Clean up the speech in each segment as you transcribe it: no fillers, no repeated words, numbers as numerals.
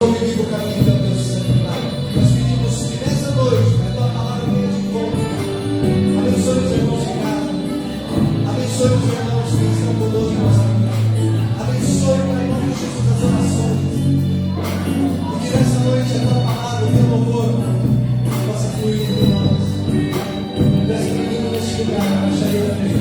Vivo o caminho da Deus Santo. Nós pedimos que nessa noite, a tua palavra venha de encontro. Abençoe os irmãos de casa. Abençoe os irmãos que estão conosco em nossa vida. Abençoe, Pai, em nome de Jesus, as orações. E que nessa noite a tua palavra, o teu louvor, possa fluir entre nós. Peço menino neste lugar, para chegar da frente.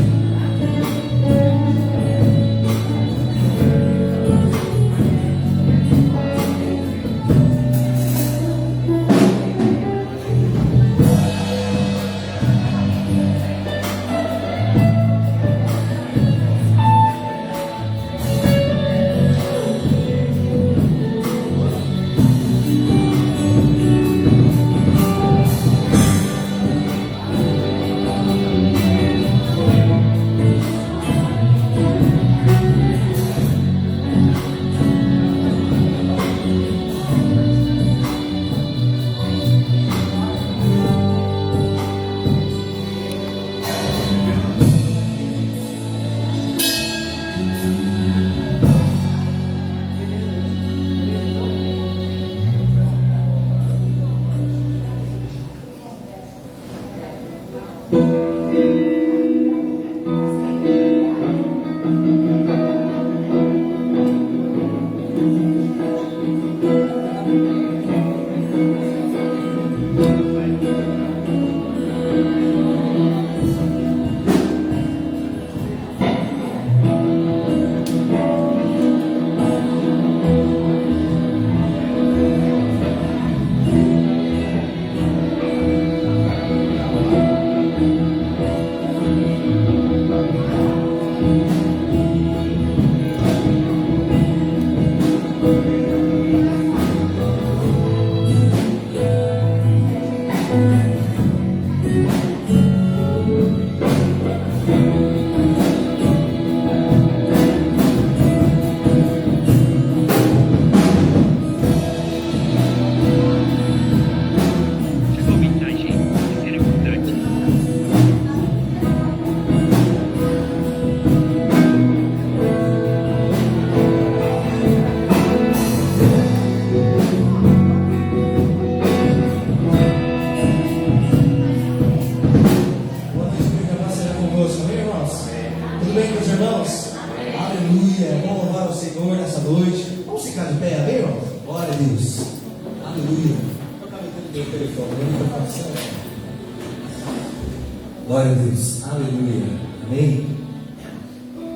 Glória a Deus, aleluia, amém.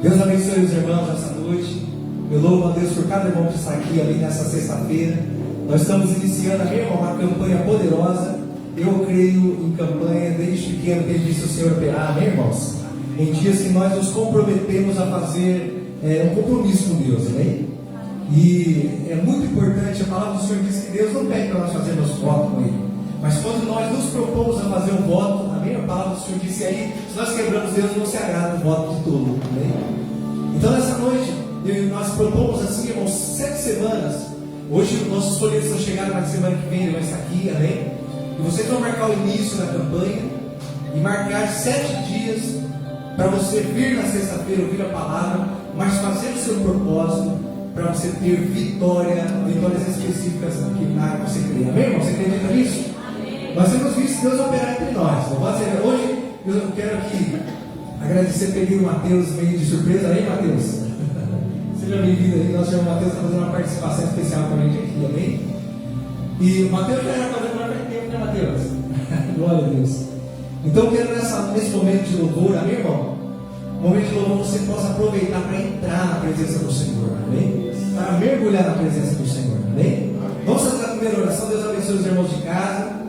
Deus abençoe os irmãos nessa noite. Eu louvo a Deus por cada irmão que está aqui, amém, nessa sexta-feira. Nós estamos iniciando, amém, uma campanha poderosa. Eu creio em campanha desde pequeno, tenho visto o Senhor operar, amém, irmãos? Em dias que nós nos comprometemos a fazer um compromisso com Deus, amém? E é muito importante, a palavra do Senhor diz que Deus não pede para nós fazermos voto com Ele. Mas quando nós nos propomos a fazer um voto, amém? A palavra do Senhor disse aí, se nós quebramos Deus, não se agrada o voto de tolo, amém? Então nessa noite, nós propomos assim, irmãos, 7 semanas. Hoje nossos folhetos estão chegando, na semana que vem ele vai estar aqui, amém? E vocês vão marcar o início da campanha e marcar 7 dias para você vir na sexta-feira ouvir a palavra, mas fazer o seu propósito para você ter vitórias específicas que na área você crê, amém, irmão? Você acredita nisso? Nós temos visto Deus operar entre nós. Hoje eu quero aqui agradecer pelo Mateus, meio de surpresa aí, Mateus. Seja bem-vindo aí. Nosso irmão Mateus está fazendo uma participação especial com a gente aqui, amém? E o Mateus já está fazendo mais tempo, né, Mateus? Glória a Deus. Então eu quero nesse momento de louvor, amém, irmão? Momento de louvor você possa aproveitar para entrar na presença do Senhor, amém? Para mergulhar na presença do Senhor, amém? Vamos fazer a primeira oração. Deus abençoe os irmãos de casa.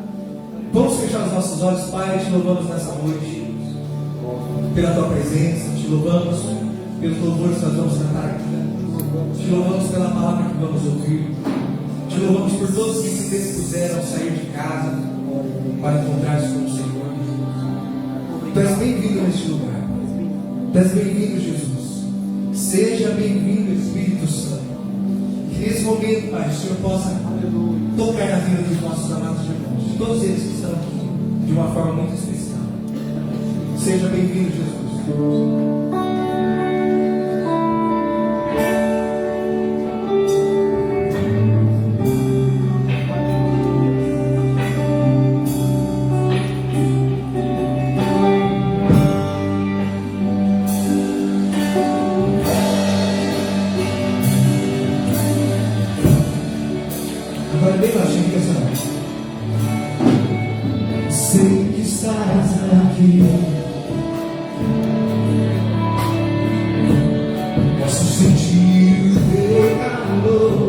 Vamos fechar os nossos olhos, Pai. Te louvamos nessa noite pela Tua presença. Te louvamos pelos louvores que nós vamos cantar aqui. Te louvamos pela palavra que vamos ouvir. Te louvamos por todos que se dispuseram a sair de casa para encontrar-se com o Senhor. Tu és bem-vindo neste lugar. Tu és bem-vindo, Jesus. Seja bem-vindo, Espírito Santo. Que nesse momento, Pai, o Senhor possa tocar na vida dos nossos amados irmãos, de todos eles que estão aqui, de uma forma muito especial. Seja bem-vindo, Jesus. Agora é bem baixinho, fica assim. Sei que estás aqui. Posso sentir o teu calor.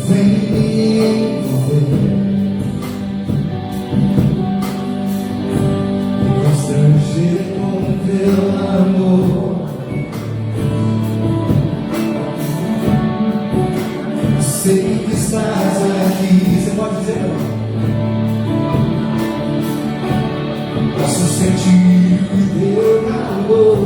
Vem me envolver, me constranger com teu amor. Sei que estás aqui. Você pode dizer não? Posso sentir o teu calor.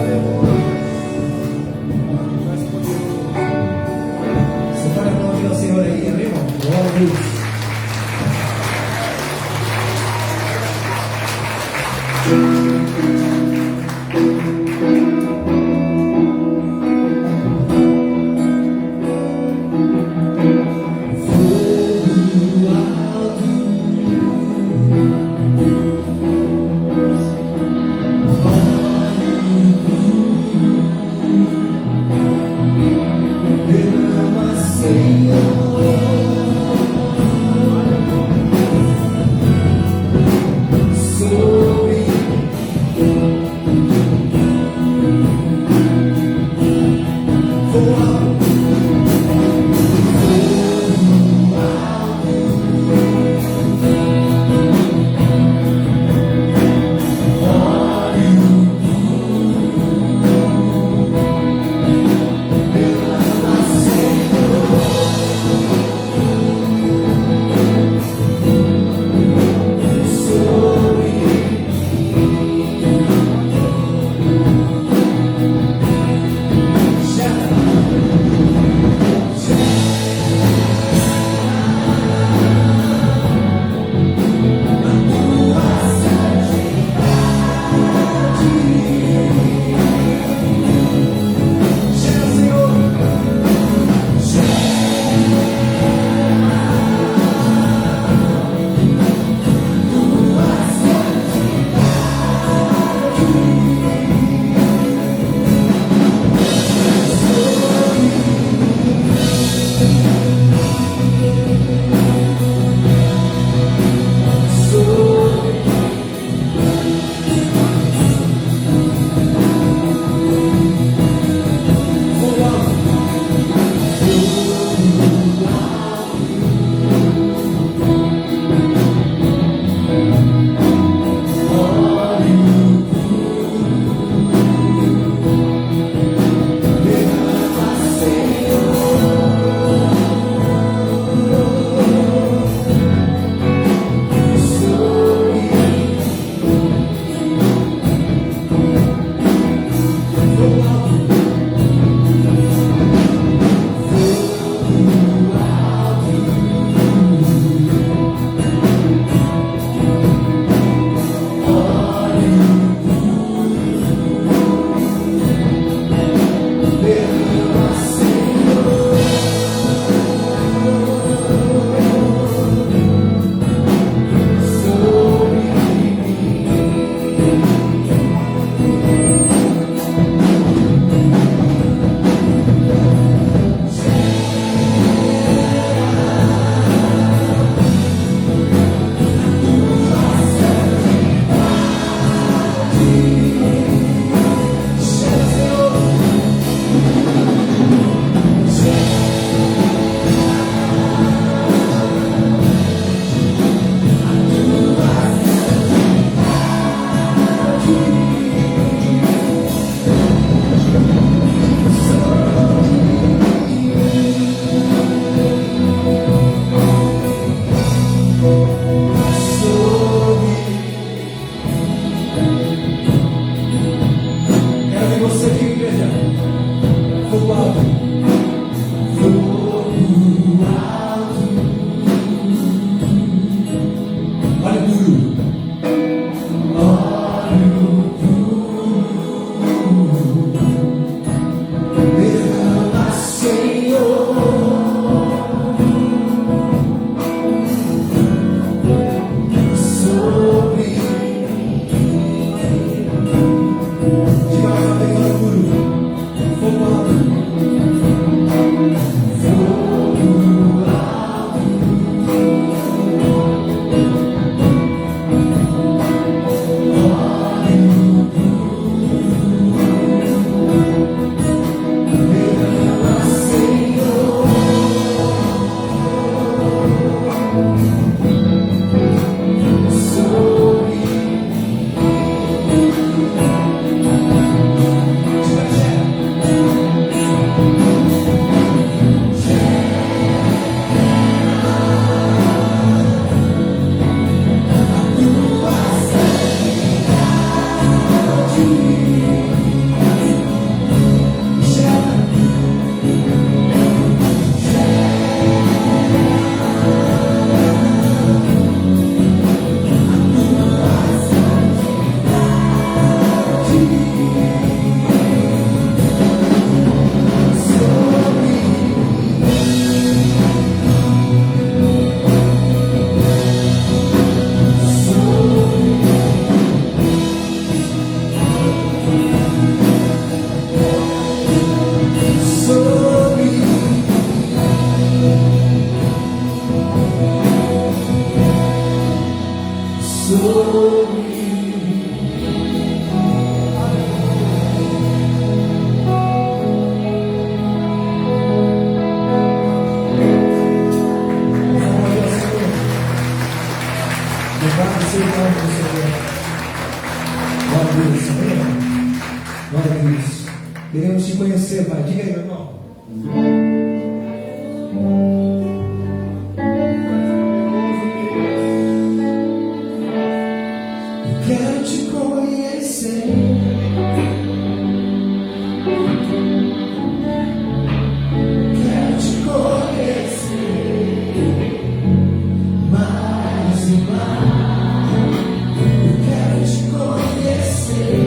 Aleluia. você diga, igreja, fogo alto. Fogo alto. Olha puro. Derrama, Senhor, sobre mim. Diga mais uma vez, olha puro. Fogo alto. Fogo alto. Louvado seja o nome do Senhor. Glória a Deus, amém? Glória a Deus. Queremos te conhecer, Pai. Diga aí, meu irmão. Eu quero te conhecer. Quero te conhecer mais e mais. Eu quero te conhecer.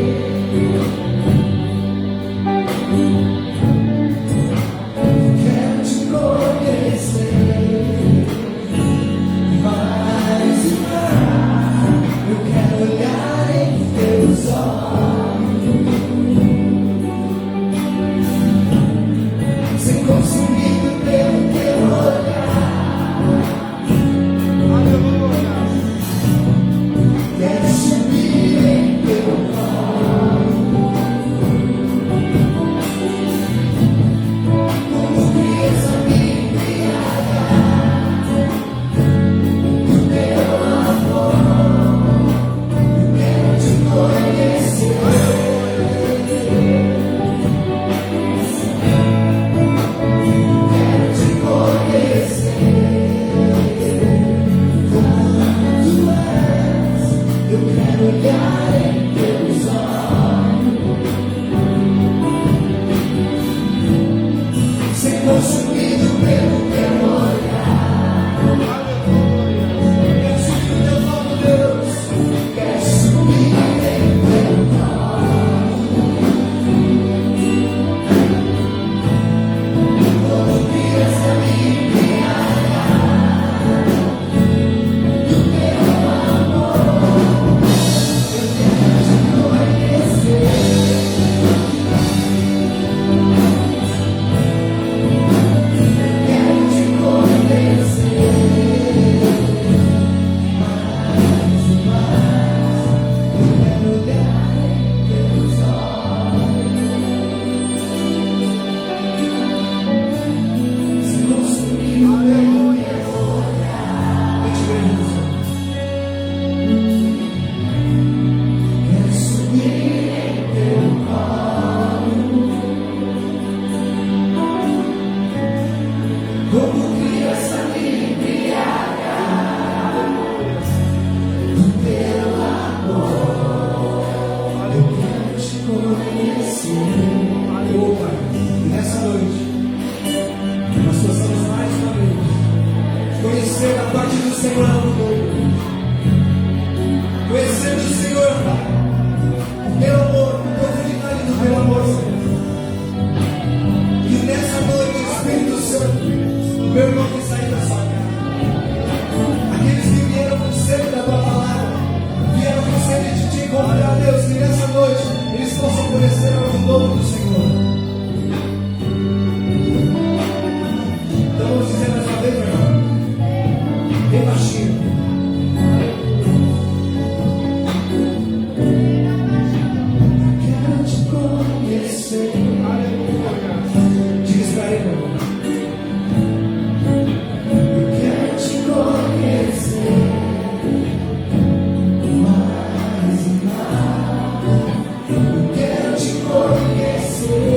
Diga isso pra ele, meu irmão. Eu quero te conhecer mais e mais. Eu quero te conhecer.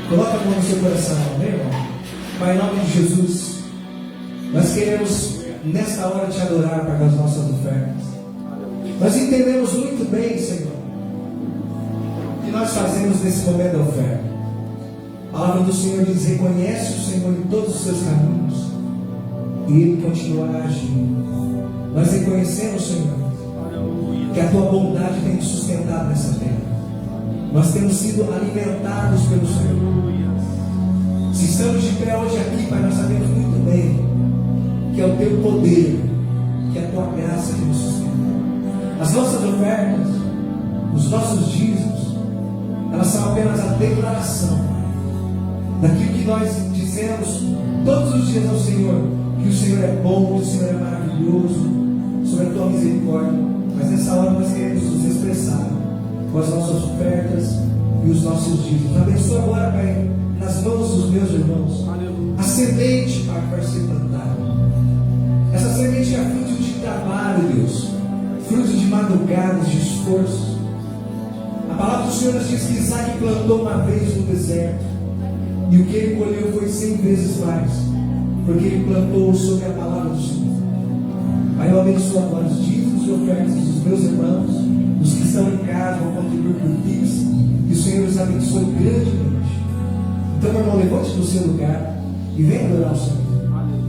Coloca a mão no seu coração, amém, irmão? Pai, em nome de Jesus, nós queremos nesta hora te adorar para as nossas ofertas. Nós entendemos muito bem, Senhor, o que nós fazemos nesse momento da oferta. A palavra do Senhor diz: reconhece o Senhor em todos os seus caminhos e Ele continuará agindo. Nós reconhecemos, Senhor, que a tua bondade tem nos sustentado nessa terra. Nós temos sido alimentados pelo Senhor. Se estamos de pé hoje aqui, Pai, nós sabemos muito bem que é o teu poder, que é a tua graça que nos sustenta. As nossas ofertas, os nossos dízimos, elas são apenas a declaração daquilo que nós dizemos todos os dias ao Senhor, que o Senhor é bom, que o Senhor é maravilhoso, sobre a tua misericórdia. Mas nessa hora nós queremos nos expressar com as nossas ofertas e os nossos dízimos. Abençoa agora, Pai, nas mãos dos meus irmãos, a semente, Pai, que vai ser plantada. Essa semente é fruto de trabalho, Deus, fruto de madrugadas, de esforço. A palavra do Senhor nos diz que Isaac plantou uma vez no deserto, e o que ele colheu foi 100 vezes mais, porque ele plantou sob a palavra do Senhor. Pai, eu abençoo agora os dízimos e ofertas dos meus irmãos, os que estão em casa, vão contribuir por Pix, que o Senhor os abençoe grandemente. Então, meu irmão, levante do seu lugar e venha adorar o Senhor.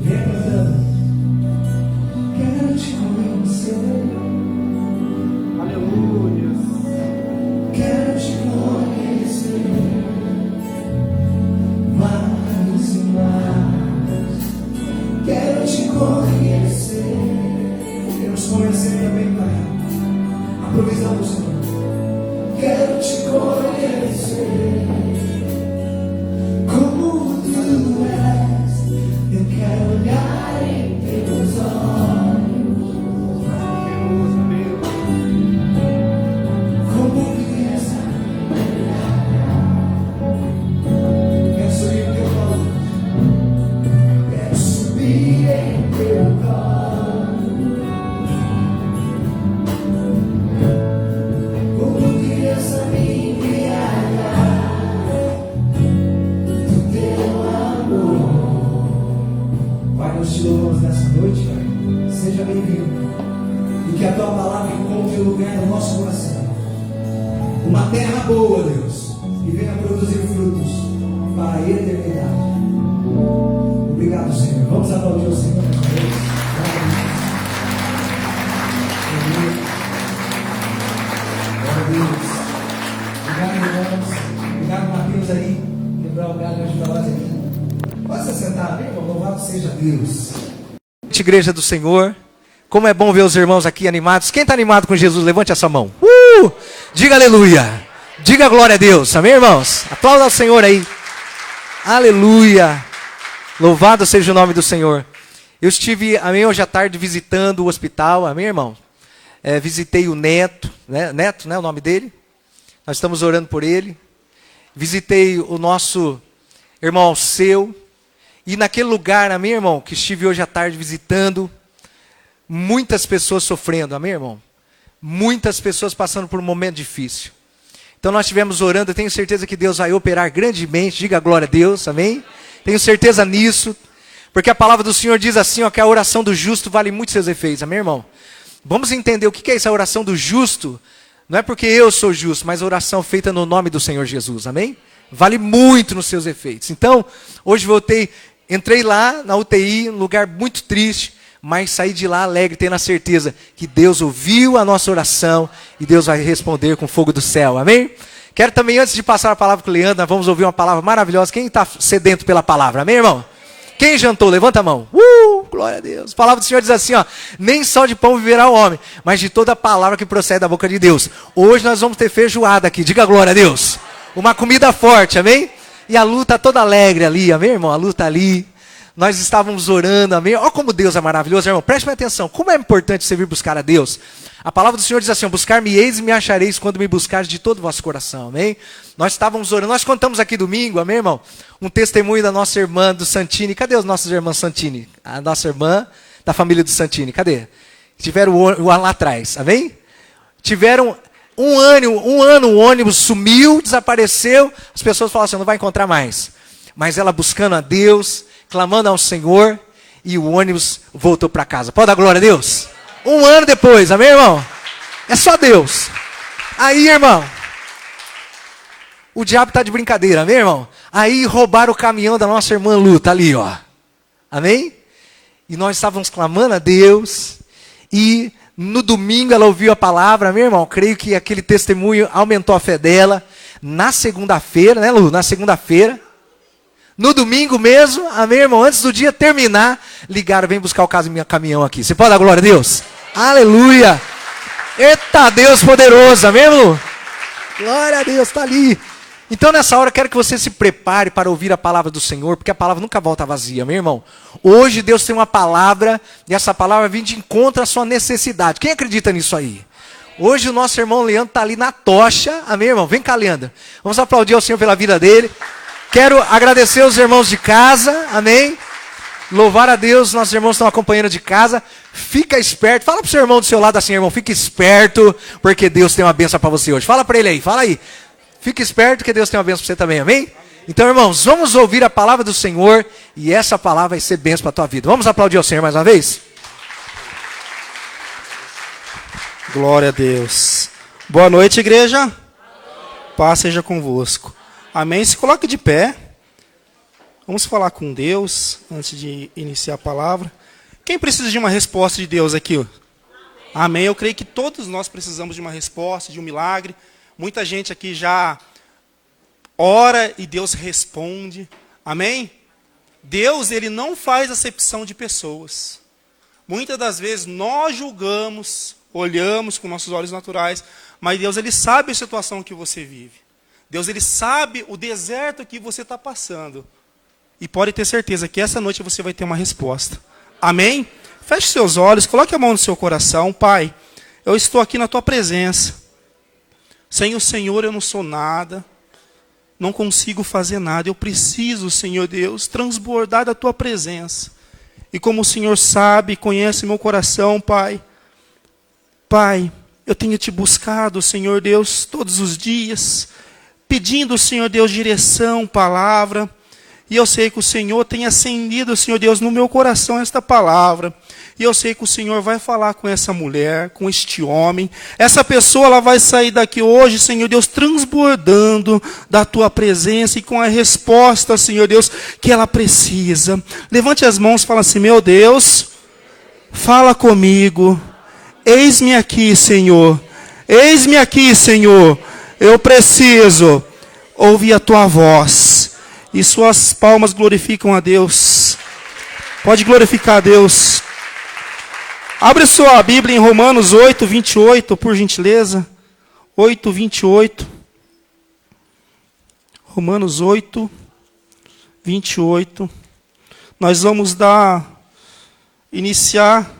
Venha cantando. Quero te conhecer. Aleluia. Quero te conhecer mais e mais. Quero te conhecer. Queremos conhecer também, Pai, a provisão do Senhor. Quero te conhecer como tu és. Eu quero olhar em teus olhos, como criança. Quero subir em teu colo. Quero subir em teu colo, como criança me embriagar do teu amor. Pai, nós te louvamos nessa noite, Pai. Seja bem-vindo. E que a tua palavra encontre lugar no nosso coração. Uma terra boa, Deus, e venha produzir frutos para a eternidade. Obrigado, Senhor. Vamos aplaudir o Senhor nessa noite. Glória a Deus. Obrigado, irmãos. Obrigado, Mateus, aí. Quebrar o galho hoje para nós aqui. Pode se sentar, meu irmão. Louvado seja Deus. Igreja do Senhor, como é bom ver os irmãos aqui animados. Quem está animado com Jesus, levante a sua mão. Diga aleluia. Diga glória a Deus. Amém, irmãos? Aplauda ao Senhor aí. Aleluia. Louvado seja o nome do Senhor. Eu estive, amém, hoje à tarde visitando o hospital, amém, irmão? Visitei o Neto, né? Neto, né, o nome dele? Nós estamos orando por ele. Visitei o nosso irmão Alceu. E naquele lugar, amém, irmão, que estive hoje à tarde visitando, muitas pessoas sofrendo, amém, irmão? Muitas pessoas passando por um momento difícil. Então nós estivemos orando, eu tenho certeza que Deus vai operar grandemente, diga glória a Deus, amém? Tenho certeza nisso, porque a palavra do Senhor diz assim, ó, que a oração do justo vale muito seus efeitos, amém, irmão? Vamos entender o que é essa oração do justo, não é porque eu sou justo, mas a oração feita no nome do Senhor Jesus, amém? Vale muito nos seus efeitos. Então, hoje entrei lá na UTI, um lugar muito triste, mas saí de lá alegre, tendo a certeza que Deus ouviu a nossa oração e Deus vai responder com fogo do céu, amém? Quero também, antes de passar a palavra com o Leandro, nós vamos ouvir uma palavra maravilhosa. Quem está sedento pela palavra, amém, irmão? Quem jantou? Levanta a mão. Glória a Deus. A palavra do Senhor diz assim, ó, nem só de pão viverá o homem, mas de toda a palavra que procede da boca de Deus. Hoje nós vamos ter feijoada aqui, diga glória a Deus. Uma comida forte, amém? E a Lu está toda alegre ali, amém, irmão? A Lu está ali. Nós estávamos orando, amém? Olha como Deus é maravilhoso, irmão. Preste atenção. Como é importante você vir buscar a Deus. A palavra do Senhor diz assim, buscar-me-eis e me achareis quando me buscares de todo o vosso coração, amém? Nós estávamos orando. Nós contamos aqui domingo, amém, irmão? Um testemunho da nossa irmã do Santini. Cadê os nossos irmãos Santini? A nossa irmã da família do Santini. Cadê? Tiveram o lá atrás, amém? Tiveram um ano o ônibus sumiu, desapareceu. As pessoas falaram assim, não vai encontrar mais. Mas ela buscando a Deus, clamando ao Senhor, e o ônibus voltou para casa. Pode dar glória a Deus? Um ano depois, amém, irmão? É só Deus. Aí, irmão, o diabo está de brincadeira, amém, irmão? Aí roubaram o caminhão da nossa irmã Lu, tá ali, ó. Amém? E nós estávamos clamando a Deus, e no domingo ela ouviu a palavra, amém, irmão? Creio que aquele testemunho aumentou a fé dela. Na segunda-feira, né, Lu? Na segunda-feira. No domingo mesmo, amém, irmão? Antes do dia terminar, ligaram, vem buscar o caminhão aqui. Você pode dar glória a Deus? Aleluia! Eita, Deus poderoso, amém, irmão? Glória a Deus, está ali. Então nessa hora, quero que você se prepare para ouvir a palavra do Senhor, porque a palavra nunca volta vazia, meu irmão. Hoje Deus tem uma palavra, e essa palavra vem de encontro à sua necessidade. Quem acredita nisso aí? Hoje o nosso irmão Leandro está ali na tocha, amém, irmão? Vem cá, Leandro. Vamos aplaudir ao Senhor pela vida dele. Quero agradecer os irmãos de casa, amém? Louvar a Deus, nossos irmãos estão acompanhando de casa. Fica esperto, fala para o seu irmão do seu lado assim, irmão, fica esperto, porque Deus tem uma bênção para você hoje. Fala para ele aí, fala aí. Fica esperto que Deus tem uma bênção para você também, amém? Então, irmãos, vamos ouvir a palavra do Senhor, e essa palavra vai ser bênção para a tua vida. Vamos aplaudir ao Senhor mais uma vez? Glória a Deus. Boa noite, igreja. Paz seja convosco. Amém? Se coloque de pé. Vamos falar com Deus antes de iniciar a palavra. Quem precisa de uma resposta de Deus aqui? Amém? Eu creio que todos nós precisamos de uma resposta, de um milagre. Muita gente aqui já ora e Deus responde. Amém? Deus, ele não faz acepção de pessoas. Muitas das vezes nós julgamos, olhamos com nossos olhos naturais, mas Deus, ele sabe a situação que você vive. Deus, ele sabe o deserto que você está passando. E pode ter certeza que essa noite você vai ter uma resposta. Amém? Feche seus olhos, coloque a mão no seu coração. Pai, eu estou aqui na tua presença. Sem o Senhor eu não sou nada. Não consigo fazer nada. Eu preciso, Senhor Deus, transbordar da tua presença. E como o Senhor sabe, conhece meu coração, Pai. Pai, eu tenho te buscado, Senhor Deus, todos os dias, pedindo, Senhor Deus, direção, palavra. E eu sei que o Senhor tem acendido, Senhor Deus, no meu coração esta palavra. E eu sei que o Senhor vai falar com essa mulher, com este homem. Essa pessoa, ela vai sair daqui hoje, Senhor Deus, transbordando da tua presença e com a resposta, Senhor Deus, que ela precisa. Levante as mãos e fala assim, meu Deus, fala comigo. Eis-me aqui, Senhor. Eis-me aqui, Senhor. Eu preciso ouvir a tua voz. E suas palmas glorificam a Deus. Pode glorificar a Deus. Abre sua Bíblia em Romanos 8, 28, por gentileza. 8, 28. Romanos 8, 28. Nós vamos iniciar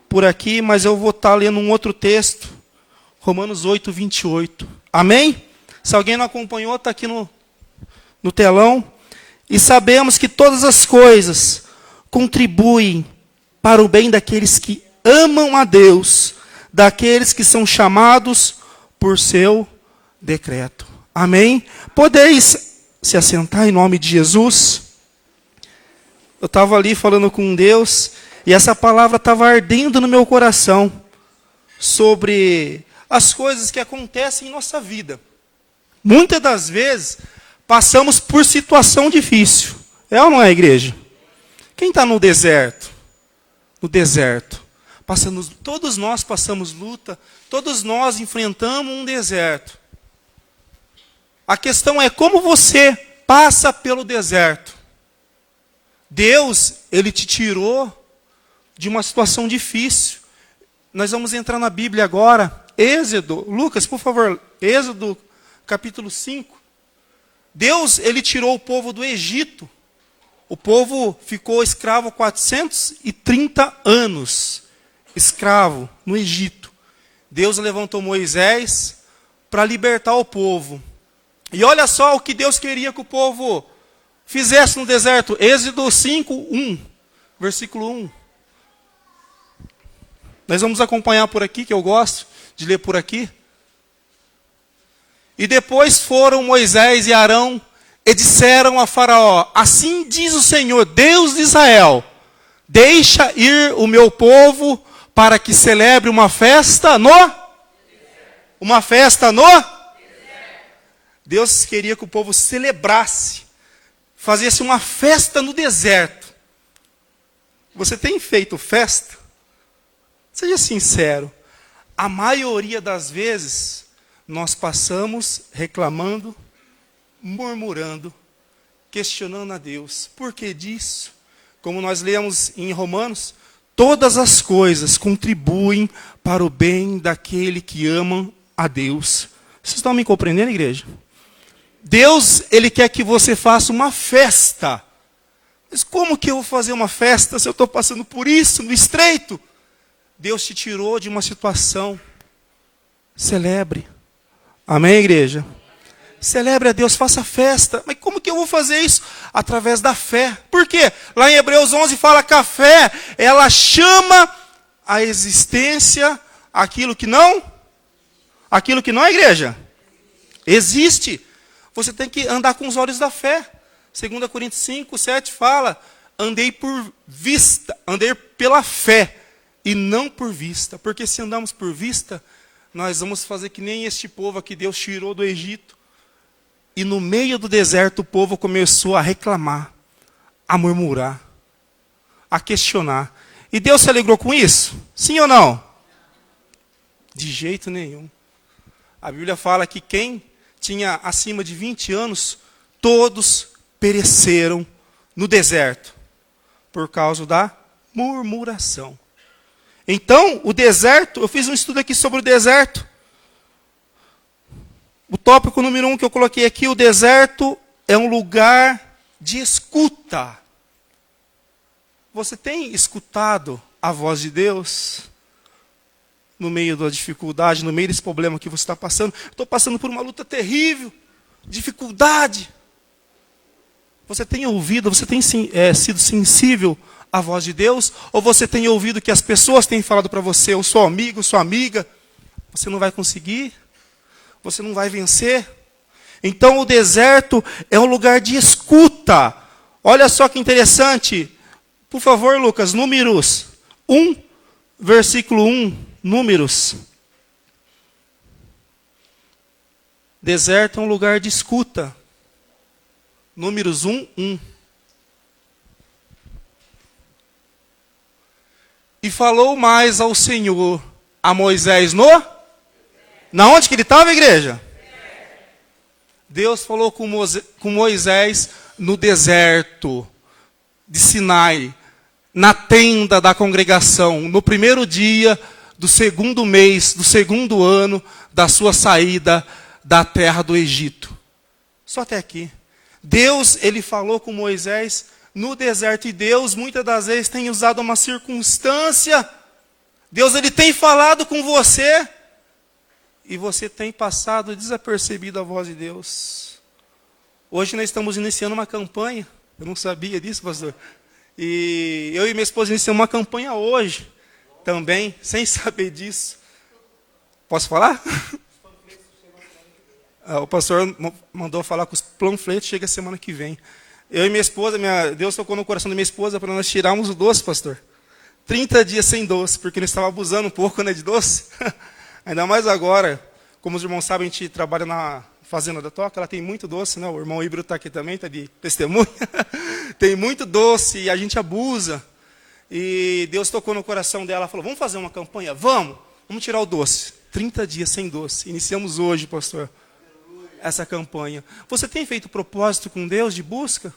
por aqui, mas eu vou estar lendo um outro texto, Romanos 8, 28. Amém? Se alguém não acompanhou, está aqui no telão. E sabemos que todas as coisas contribuem para o bem daqueles que amam a Deus, daqueles que são chamados por seu decreto. Amém? Podeis se assentar em nome de Jesus? Eu estava ali falando com Deus, e essa palavra estava ardendo no meu coração, sobre as coisas que acontecem em nossa vida. Muitas das vezes, passamos por situação difícil. É ou não é, igreja? Quem está no deserto? No deserto. Todos nós passamos luta, todos nós enfrentamos um deserto. A questão é como você passa pelo deserto. Deus, Ele te tirou de uma situação difícil. Nós vamos entrar na Bíblia agora. Êxodo, Lucas, por favor, Êxodo, capítulo 5. Deus, Ele tirou o povo do Egito. O povo ficou escravo 430 anos. Escravo no Egito. Deus levantou Moisés para libertar o povo. E olha só o que Deus queria que o povo fizesse no deserto. Êxodo 5, 1. Versículo 1. Nós vamos acompanhar por aqui, que eu gosto de ler por aqui. E depois foram Moisés e Arão e disseram a Faraó: assim diz o Senhor, Deus de Israel, deixa ir o meu povo para que celebre uma festa no... Uma festa no... Deus queria que o povo celebrasse, fazesse uma festa no deserto. Você tem feito festa? Seja sincero. A maioria das vezes, nós passamos reclamando, murmurando, questionando a Deus. Por que disso? Como nós lemos em Romanos, todas as coisas contribuem para o bem daquele que ama a Deus. Vocês estão me compreendendo, igreja? Deus, Ele quer que você faça uma festa. Mas como que eu vou fazer uma festa se eu estou passando por isso, no estreito? Deus te tirou de uma situação. Celebre. Amém, igreja? Celebre a Deus, faça festa. Mas como que eu vou fazer isso? Através da fé. Por quê? Lá em Hebreus 11 fala que a fé, ela chama a existência aquilo que não é, igreja. Existe. Você tem que andar com os olhos da fé. 2 Coríntios 5, 7 fala: andei por vista, andei pela fé e não por vista. Porque se andamos por vista, nós vamos fazer que nem este povo que Deus tirou do Egito. E no meio do deserto o povo começou a reclamar, a murmurar, a questionar. E Deus se alegrou com isso? Sim ou não? De jeito nenhum. A Bíblia fala que quem tinha acima de 20 anos, todos pereceram no deserto, por causa da murmuração. Então, o deserto, eu fiz um estudo aqui sobre o deserto. O tópico número 1 que eu coloquei aqui, o deserto é um lugar de escuta. Você tem escutado a voz de Deus? No meio da dificuldade, no meio desse problema que você está passando. Estou passando por uma luta terrível, dificuldade. Você tem ouvido, você tem sido sensível à voz de Deus? Ou você tem ouvido que as pessoas têm falado para você, o seu amigo, sua amiga, você não vai conseguir, você não vai vencer? Então o deserto é um lugar de escuta. Olha só que interessante. Por favor, Lucas, Números 1, versículo 1. Números. Deserto é um lugar de escuta. Números 1, 1. E falou mais ao Senhor, a Moisés na onde que ele estava, igreja? Deus falou com Moisés no deserto de Sinai, na tenda da congregação, no primeiro dia do segundo mês, do segundo ano da sua saída da terra do Egito. Só até aqui. Deus, ele falou com Moisés no deserto. E Deus, muitas das vezes, tem usado uma circunstância. Deus, Ele tem falado com você. E você tem passado desapercebido a voz de Deus. Hoje nós estamos iniciando uma campanha. Eu não sabia disso, pastor. E eu e minha esposa iniciamos uma campanha hoje. Também, sem saber disso. Posso falar? O pastor mandou falar que os panfletos chegam semana que vem. Eu e minha esposa, Deus tocou no coração da minha esposa para nós tirarmos o doce, pastor. 30 dias sem doce, porque nós estávamos abusando um pouco, né, de doce. Ainda mais agora, como os irmãos sabem, a gente trabalha na fazenda da Toca, ela tem muito doce, né? O irmão Ibro está aqui também, está de testemunha. Tem muito doce e a gente abusa. E Deus tocou no coração dela, falou, vamos fazer uma campanha? Vamos tirar o doce. 30 dias sem doce. Iniciamos hoje, pastor, essa campanha. Você tem feito propósito com Deus de busca?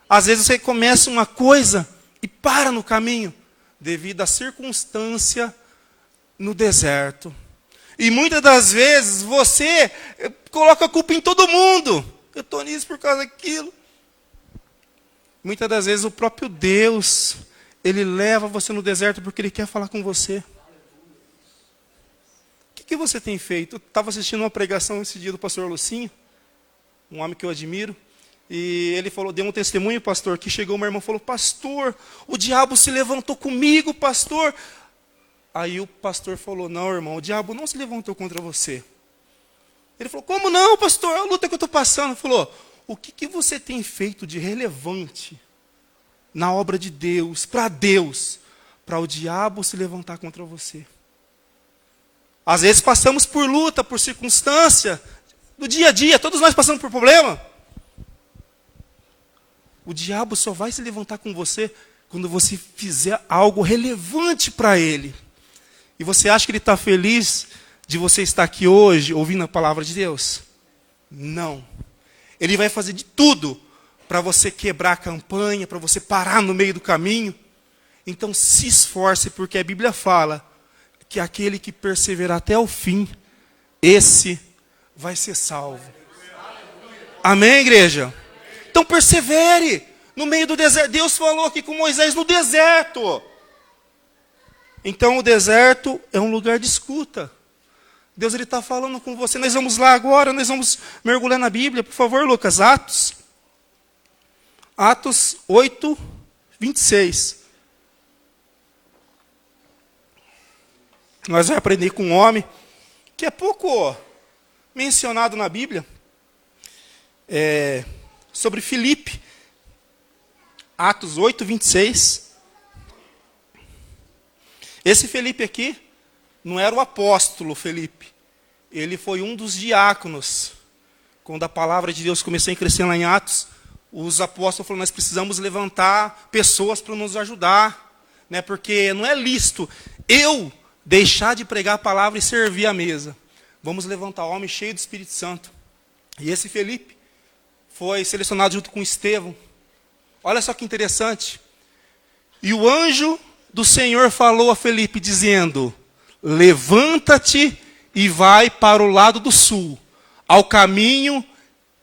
Às vezes você começa uma coisa e para no caminho, devido à circunstância no deserto. E muitas das vezes você coloca a culpa em todo mundo. Eu estou nisso por causa daquilo. Muitas das vezes o próprio Deus, Ele leva você no deserto porque Ele quer falar com você. O que você tem feito? Eu estava assistindo uma pregação esse dia do pastor Lucinho, um homem que eu admiro. E ele falou, deu um testemunho, pastor, que chegou uma irmã e falou, pastor, o diabo se levantou comigo, pastor. Aí o pastor falou, não, irmão, o diabo não se levantou contra você. Ele falou, como não, pastor? É a luta que eu estou passando. Ele falou, o que você tem feito de relevante na obra de Deus, para o diabo se levantar contra você? Às vezes passamos por luta, por circunstância, do dia a dia, todos nós passamos por problema. O diabo só vai se levantar com você quando você fizer algo relevante para ele. E você acha que ele está feliz de você estar aqui hoje, ouvindo a palavra de Deus? Não. Ele vai fazer de tudo para você quebrar a campanha, para você parar no meio do caminho. Então se esforce, porque a Bíblia fala que aquele que perseverar até o fim, esse vai ser salvo. Amém, igreja? Então persevere no meio do deserto. Deus falou aqui com Moisés no deserto. Então o deserto é um lugar de escuta. Deus está falando com você. Nós vamos lá agora, nós vamos mergulhar na Bíblia. Por favor, Lucas, Atos 8, 26. Nós vamos aprender com um homem que é pouco mencionado na Bíblia. Sobre Filipe. Atos 8, 26. Esse Filipe aqui não era o apóstolo Filipe. Ele foi um dos diáconos. Quando a palavra de Deus começou a crescer lá em Atos, os apóstolos falaram, nós precisamos levantar pessoas para nos ajudar. Né? Porque não é lícito eu deixar de pregar a palavra e servir a mesa. Vamos levantar homem cheio do Espírito Santo. E esse Filipe foi selecionado junto com Estevão. Olha só que interessante. E o anjo do Senhor falou a Filipe, dizendo, levanta-te e vai para o lado do sul, ao caminho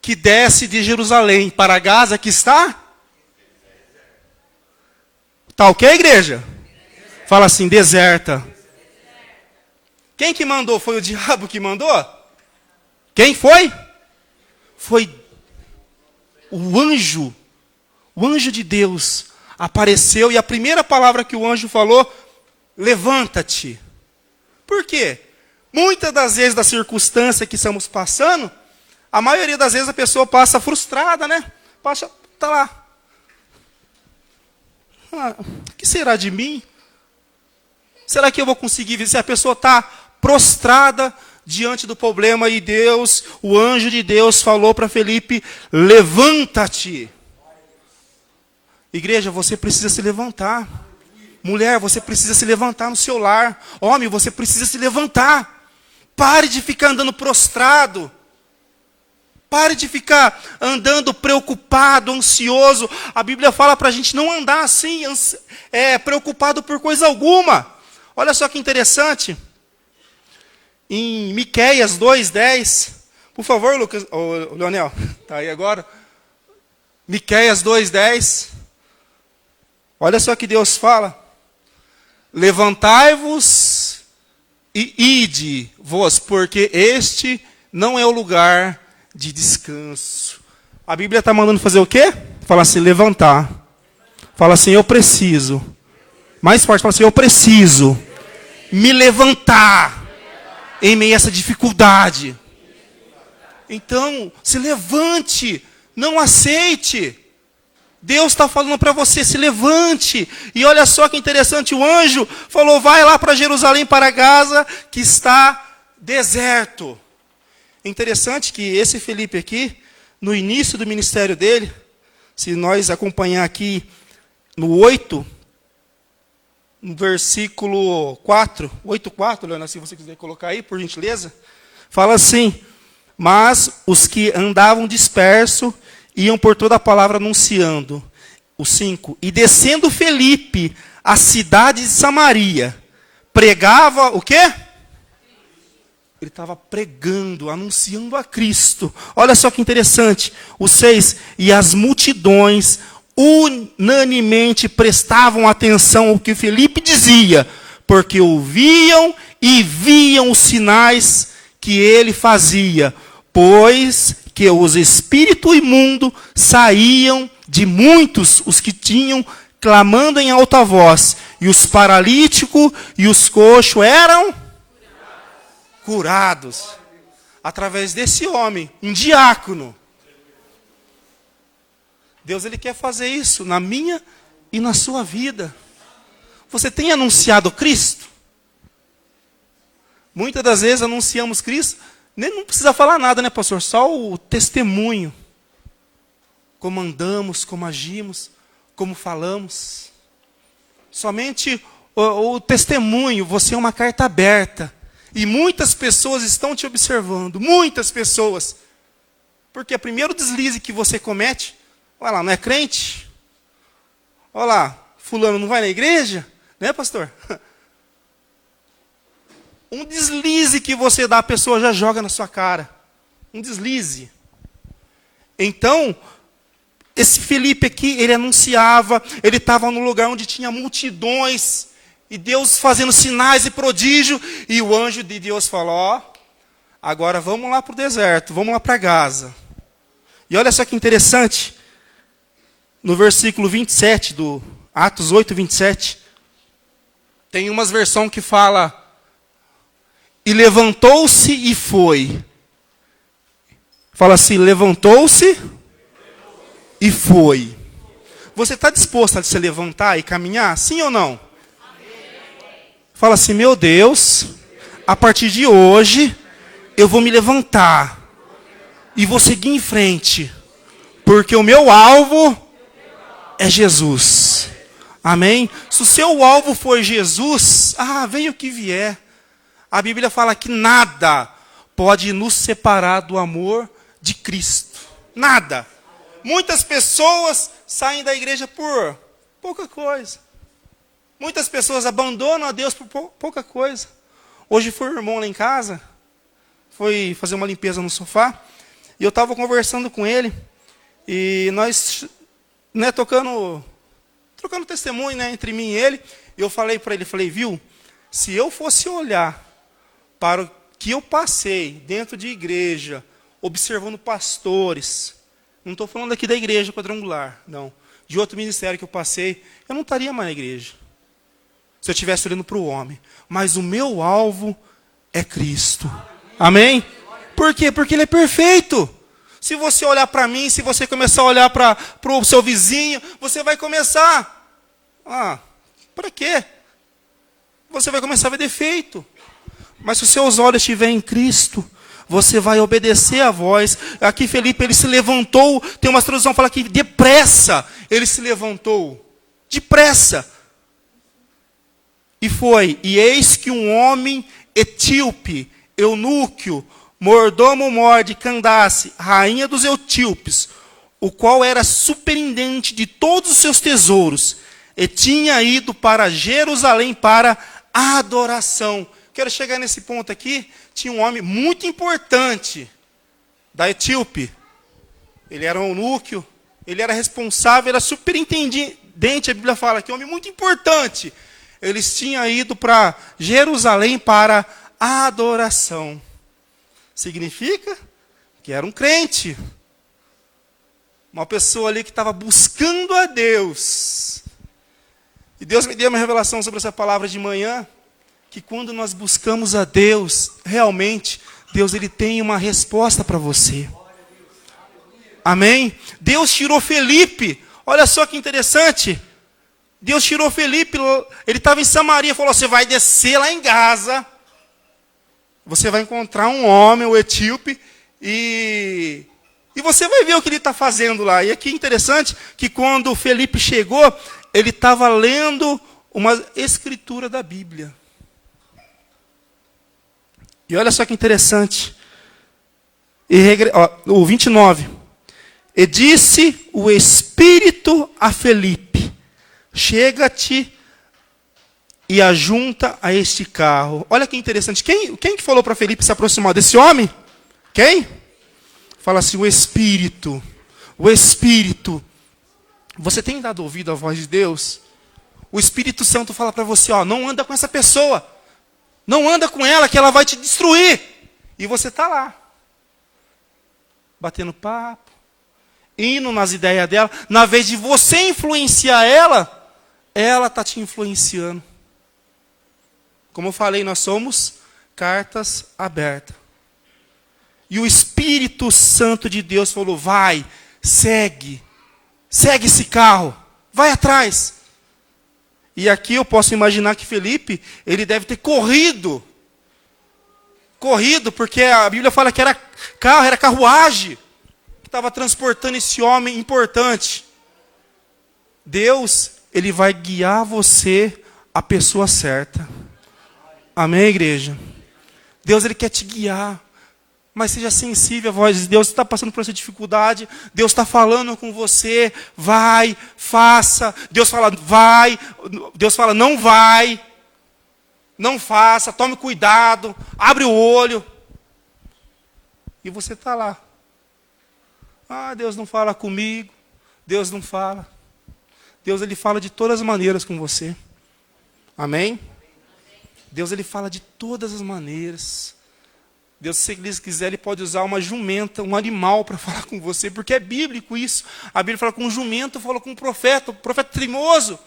que desce de Jerusalém para Gaza, que está? Tá ok, igreja? Fala assim, deserta. Quem que mandou? Foi o diabo que mandou? Quem foi? Foi o anjo de Deus apareceu e a primeira palavra que o anjo falou, levanta-te. Por quê? Muitas das vezes da circunstância que estamos passando, a maioria das vezes a pessoa passa frustrada, né? Tá lá. O que será de mim? Será que eu vou conseguir ver se a pessoa está prostrada diante do problema e Deus, o anjo de Deus falou para Filipe, levanta-te. Igreja, você precisa se levantar. Mulher, você precisa se levantar no seu lar. Homem, você precisa se levantar. Pare de ficar andando prostrado. Pare de ficar andando preocupado, ansioso. A Bíblia fala para a gente não andar assim, preocupado por coisa alguma. Olha só que interessante. Em Miqueias 2:10, por favor, Lucas, Leonel, está aí agora. Miqueias 2:10, Olha só que Deus fala. Levantai-vos e ide vos, porque este não é o lugar de descanso. A Bíblia está mandando fazer o quê? Fala assim, levantar. Fala assim, eu preciso. Mais forte, fala assim, eu preciso me levantar em meio a essa dificuldade. Então, se levante, não aceite. Deus está falando para você, se levante. E olha só que interessante, o anjo falou, vai lá para Jerusalém, para Gaza, que está deserto. Interessante que esse Felipe aqui, no início do ministério dele, se nós acompanhar aqui no 8, no versículo 4, 8:4, Leonardo, se você quiser colocar aí, por gentileza, fala assim, mas os que andavam dispersos iam por toda a palavra anunciando. O 5, e descendo Felipe à cidade de Samaria, pregava o quê? Ele estava pregando, anunciando a Cristo. Olha só que interessante. O 6, e as multidões unanimemente prestavam atenção ao que Felipe dizia, porque ouviam e viam os sinais que ele fazia, pois que os espíritos imundos saíam de muitos, os que tinham, clamando em alta voz, e os paralíticos e os coxos eram curados. Através desse homem, um diácono. Deus, Ele quer fazer isso na minha e na sua vida. Você tem anunciado Cristo? Muitas das vezes anunciamos Cristo, nem não precisa falar nada, né, pastor? Só o testemunho. Como andamos, como agimos, como falamos. Somente o testemunho, você é uma carta aberta. E muitas pessoas estão te observando, muitas pessoas. Porque o primeiro deslize que você comete, olha lá, não é crente? Olha lá, fulano não vai na igreja? Né, pastor? Um deslize que você dá, a pessoa já joga na sua cara. Um deslize. Então, esse Felipe aqui, ele anunciava, ele estava num lugar onde tinha multidões, e Deus fazendo sinais e prodígio, e o anjo de Deus falou, ó, agora vamos lá para o deserto, vamos lá para Gaza. E olha só que interessante, no versículo 27 do Atos 8, 27, tem umas versões que fala, e levantou-se e foi. Fala assim, levantou-se e foi. Você está disposto a se levantar e caminhar? Sim ou não? Fala assim, meu Deus, a partir de hoje, eu vou me levantar e vou seguir em frente, porque o meu alvo é Jesus. Amém? Se o seu alvo for Jesus, venha o que vier. A Bíblia fala que nada pode nos separar do amor de Cristo. Nada. Muitas pessoas saem da igreja por pouca coisa. Muitas pessoas abandonam a Deus por pouca coisa. Hoje foi um irmão lá em casa, foi fazer uma limpeza no sofá, e eu estava conversando com ele, e nós, né, trocando testemunho, né, entre mim e ele, e eu falei para ele, viu, se eu fosse olhar para o que eu passei dentro de igreja, observando pastores, não estou falando aqui da igreja quadrangular, não, de outro ministério que eu passei, eu não estaria mais na igreja. Se eu estivesse olhando para o homem. Mas o meu alvo é Cristo. Amém? Por quê? Porque Ele é perfeito. Se você olhar para mim, se você começar a olhar para o seu vizinho, você vai começar. Para quê? Você vai começar a ver defeito. Mas se os seus olhos estiverem em Cristo, você vai obedecer a voz. Aqui Felipe, ele se levantou. Tem uma tradução que fala que depressa ele se levantou. Depressa. E foi, e eis que um homem etíope, eunuco, mordomo-mor de Candace, rainha dos etíopes, o qual era superintendente de todos os seus tesouros, e tinha ido para Jerusalém para a adoração. Quero chegar nesse ponto aqui. Tinha um homem muito importante da Etíope. Ele era um eunuco, ele era responsável, era superintendente a Bíblia fala que é um homem muito importante. Eles tinham ido para Jerusalém para adoração. Significa que era um crente. Uma pessoa ali que estava buscando a Deus. E Deus me deu uma revelação sobre essa palavra de manhã, que quando nós buscamos a Deus, realmente, Deus ele tem uma resposta para você. Amém? Deus tirou Felipe. Olha só que interessante. Deus tirou Felipe, ele estava em Samaria, falou, você vai descer lá em Gaza, você vai encontrar um homem, o etíope, e você vai ver o que ele está fazendo lá. E aqui é interessante que quando Felipe chegou, ele estava lendo uma escritura da Bíblia. E olha só que interessante. O 29. E disse o Espírito a Felipe, chega-te e ajunta a este carro. Olha que interessante. Quem que falou para Felipe se aproximar desse homem? Quem? Fala assim, o Espírito. O Espírito. Você tem dado ouvido à voz de Deus? O Espírito Santo fala para você, ó, não anda com essa pessoa. Não anda com ela, que ela vai te destruir. E você está lá. Batendo papo. Indo nas ideias dela. Na vez de você influenciar ela está te influenciando. Como eu falei, nós somos cartas abertas. E o Espírito Santo de Deus falou, vai, segue esse carro, vai atrás. E aqui eu posso imaginar que Felipe, ele deve ter corrido, porque a Bíblia fala que era carro, era carruagem, que estava transportando esse homem importante. Deus, ele vai guiar você à pessoa certa. Amém, igreja? Deus, ele quer te guiar. Mas seja sensível à voz de Deus. Você está passando por essa dificuldade. Deus está falando com você. Vai, faça. Deus fala, vai. Deus fala, não vai. Não faça. Tome cuidado. Abre o olho. E você está lá. Ah, Deus não fala comigo. Deus não fala. Deus, ele fala de todas as maneiras com você. Amém? Deus, ele fala de todas as maneiras. Deus, se ele quiser, ele pode usar uma jumenta, um animal para falar com você, porque é bíblico isso. A Bíblia fala com um jumento, fala com um profeta, teimoso.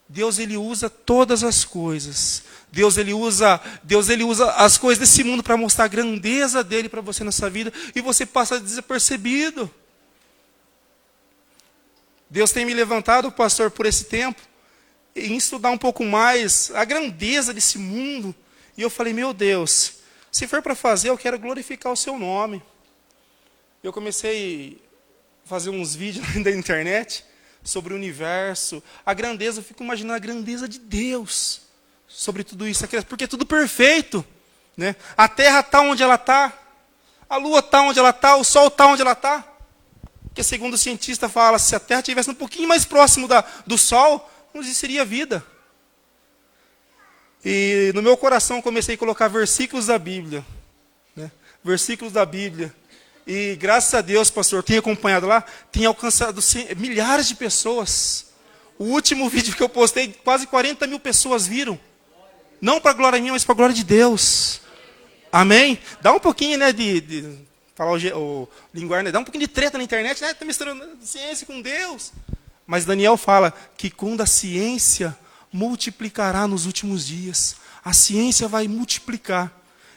Deus, ele usa todas as coisas. Deus ele usa as coisas desse mundo para mostrar a grandeza dele para você nessa vida, e você passa desapercebido. Deus tem me levantado, pastor, por esse tempo, em estudar um pouco mais a grandeza desse mundo. E eu falei, meu Deus, se for para fazer, eu quero glorificar o seu nome. Eu comecei a fazer uns vídeos da internet sobre o universo, a grandeza, eu fico imaginando a grandeza de Deus sobre tudo isso, porque é tudo perfeito. Né? A terra está onde ela está, a lua está onde ela está, o sol está onde ela está. Porque segundo o cientista fala, se a terra estivesse um pouquinho mais próximo do sol, não existiria vida. E no meu coração comecei a colocar versículos da Bíblia. Né? Versículos da Bíblia. E graças a Deus, pastor, tenho acompanhado lá, tenho alcançado milhares de pessoas. O último vídeo que eu postei, quase 40 mil pessoas viram. Não para a glória minha, mas para a glória de Deus. Amém? Dá um pouquinho, né, de falar o linguagem, né? Dá um pouquinho de treta na internet, né? Está misturando ciência com Deus. Mas Daniel fala que quando a ciência multiplicará nos últimos dias. A ciência vai multiplicar.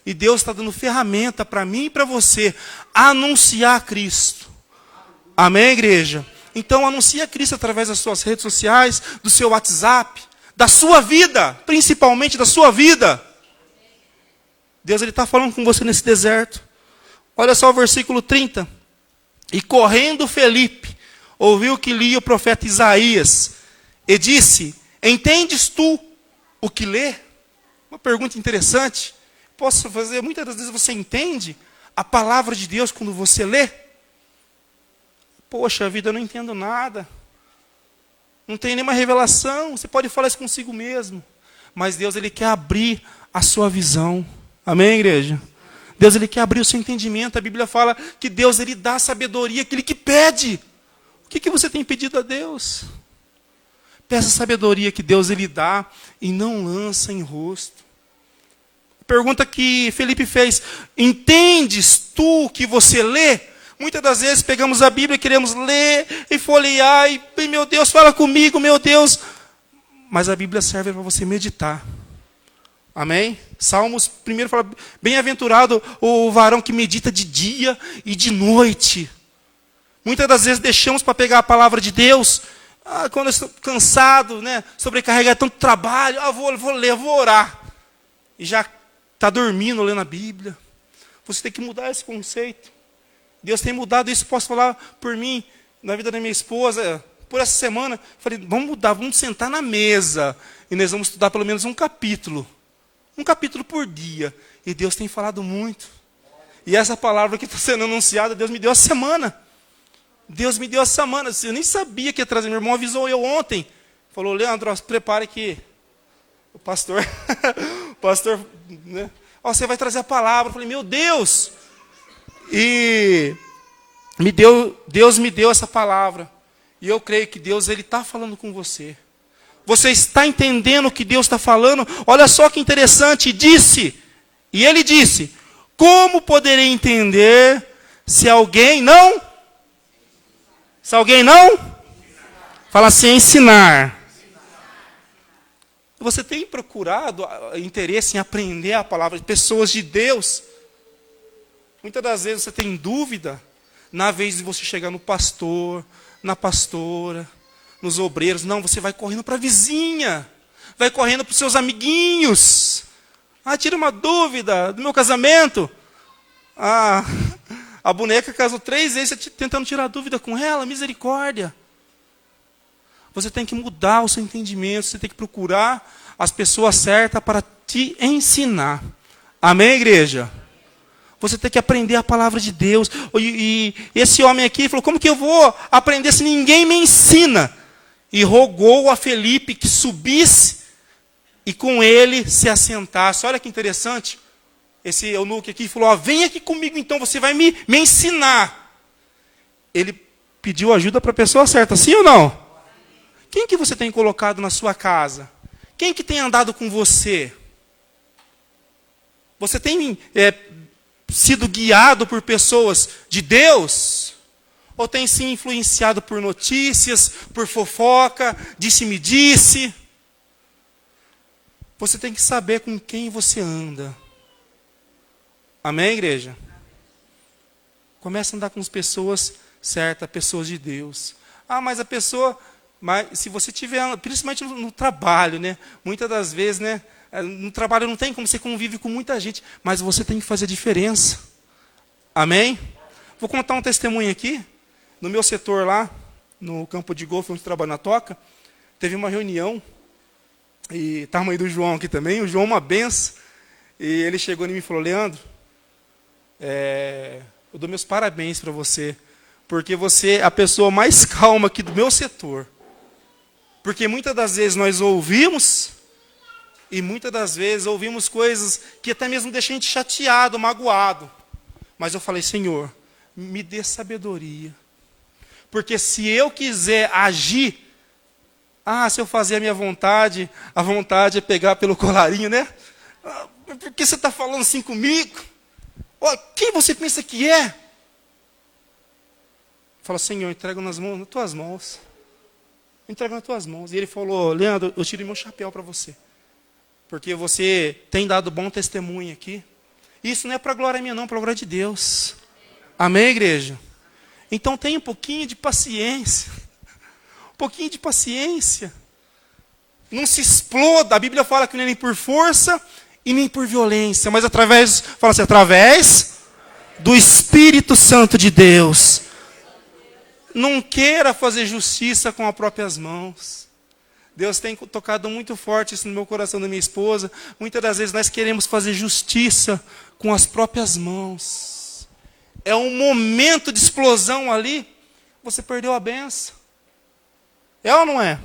E Deus está dando ferramenta para mim e para você anunciar Cristo. Amém, igreja? Então anuncia Cristo através das suas redes sociais, do seu WhatsApp, da sua vida, principalmente da sua vida. Deus está falando com você nesse deserto. Olha só o versículo 30. E correndo Felipe, ouviu que lia o profeta Isaías, e disse, entendes tu o que lê? Uma pergunta interessante. Posso fazer, muitas das vezes você entende a palavra de Deus quando você lê? Poxa vida, eu não entendo nada. Não tem nenhuma revelação. Você pode falar isso consigo mesmo. Mas Deus, ele quer abrir a sua visão. Amém, igreja? Deus, ele quer abrir o seu entendimento. A Bíblia fala que Deus, ele dá sabedoria àquele que pede. O que você tem pedido a Deus? Peça a sabedoria que Deus Ele dá e não lança em rosto. Pergunta que Felipe fez: entendes tu o que você lê? Muitas das vezes pegamos a Bíblia e queremos ler e folhear e meu Deus, fala comigo, meu Deus. Mas a Bíblia serve para você meditar. Amém? Salmos, primeiro fala, bem-aventurado o varão que medita de dia e de noite. Muitas das vezes deixamos para pegar a palavra de Deus, quando eu estou cansado, né, sobrecarregado, tanto trabalho, vou ler, vou orar. E já está dormindo lendo a Bíblia. Você tem que mudar esse conceito. Deus tem mudado isso, posso falar por mim, na vida da minha esposa, por essa semana. Falei, vamos mudar, vamos sentar na mesa. E nós vamos estudar pelo menos um capítulo. Um capítulo por dia. E Deus tem falado muito. E essa palavra que está sendo anunciada, Deus me deu a semana. Deus me deu a semana. Eu nem sabia que ia trazer. Meu irmão avisou eu ontem. Falou, Leandro, prepare que o pastor, né? Você vai trazer a palavra. Eu falei, meu Deus. E Deus me deu essa palavra. E eu creio que Deus Ele está falando com você. Você está entendendo o que Deus está falando? Olha só que interessante. E Ele disse, como poderei entender se alguém não? Se alguém não? Fala assim, ensinar. Você tem procurado interesse em aprender a palavra de pessoas de Deus? Muitas das vezes você tem dúvida, na vez de você chegar no pastor, na pastora, nos obreiros. Não, você vai correndo para a vizinha, vai correndo para os seus amiguinhos. Tira uma dúvida do meu casamento. A boneca casou 3 vezes, você tentando tirar dúvida com ela, misericórdia. Você tem que mudar o seu entendimento, você tem que procurar as pessoas certas para te ensinar. Amém, igreja? Você tem que aprender a palavra de Deus. E esse homem aqui falou, como que eu vou aprender se ninguém me ensina? E rogou a Felipe que subisse e com ele se assentasse. Olha que interessante. Esse eunuco aqui falou, vem aqui comigo então, você vai me ensinar. Ele pediu ajuda para a pessoa certa, sim ou não? Quem que você tem colocado na sua casa? Quem que tem andado com você? Você tem sido guiado por pessoas de Deus? Ou tem se influenciado por notícias, por fofoca, disse-me-disse? Você tem que saber com quem você anda. Amém, igreja? Comece a andar com as pessoas certas, pessoas de Deus. Mas a pessoa... Mas se você tiver, principalmente no trabalho, né? Muitas das vezes, né? No trabalho não tem como você convive com muita gente, mas você tem que fazer a diferença. Amém? Vou contar um testemunho aqui. No meu setor lá, no campo de golfe, onde eu trabalho na Toca, teve uma reunião, e está a mãe do João aqui também, o João uma benção, e ele chegou em mim e falou, Leandro, eu dou meus parabéns para você, porque você é a pessoa mais calma aqui do meu setor. Porque muitas das vezes nós ouvimos, e muitas das vezes ouvimos coisas que até mesmo deixam a gente chateado, magoado. Mas eu falei, Senhor, me dê sabedoria. Porque se eu quiser agir, se eu fazer a minha vontade, a vontade é pegar pelo colarinho, né? Por que você está falando assim comigo? Quem você pensa que é? Fala, Senhor, entrego nas tuas mãos. Entrego nas tuas mãos. E ele falou, Leandro, eu tirei meu chapéu para você. Porque você tem dado bom testemunho aqui. Isso não é para glória minha não, é para glória de Deus. Amém, igreja? Então tenha um pouquinho de paciência. Um pouquinho de paciência. Não se exploda. A Bíblia fala que não é nem por força e nem por violência. Mas através do Espírito Santo de Deus. Não queira fazer justiça com as próprias mãos. Deus tem tocado muito forte isso no meu coração da minha esposa. Muitas das vezes nós queremos fazer justiça com as próprias mãos. É um momento de explosão ali. Você perdeu a benção. É ou não é?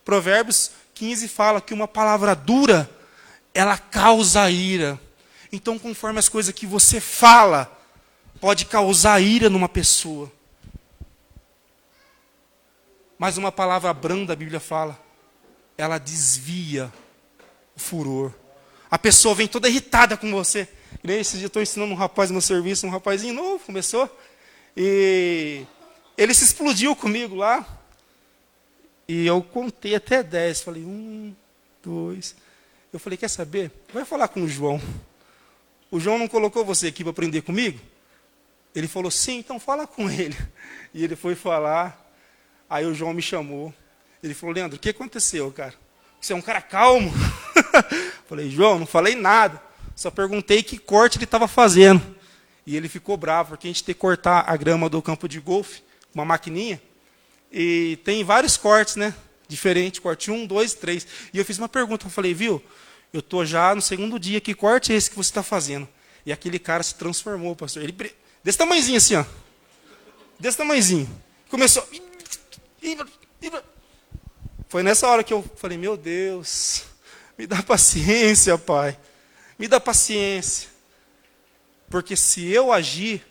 Provérbios 15 fala que uma palavra dura, ela causa ira. Então, conforme as coisas que você fala, pode causar ira numa pessoa. Mas uma palavra branda, a Bíblia fala, ela desvia o furor. A pessoa vem toda irritada com você. Esse dia eu estou ensinando um rapaz no serviço, um rapazinho novo, começou. E ele se explodiu comigo lá. E eu contei até 10. Falei, 1, 2. Eu falei, quer saber? Vai falar com o João. O João não colocou você aqui para aprender comigo? Ele falou, sim, então fala com ele. E ele foi falar. Aí o João me chamou. Ele falou, Leandro, o que aconteceu, cara? Você é um cara calmo. Falei, João, não falei nada. Só perguntei que corte ele estava fazendo. E ele ficou bravo, porque a gente tem que cortar a grama do campo de golfe, uma maquininha. E tem vários cortes, né? Diferentes, corte 1, 2, 3. E eu fiz uma pergunta, eu falei, viu, eu estou já no segundo dia, que corte é esse que você está fazendo? E aquele cara se transformou, pastor. Ele, desse tamanhozinho assim, ó. Desse tamanhozinho. Começou. Foi nessa hora que eu falei, meu Deus, me dá paciência, Pai. Me dá paciência. Porque se eu agir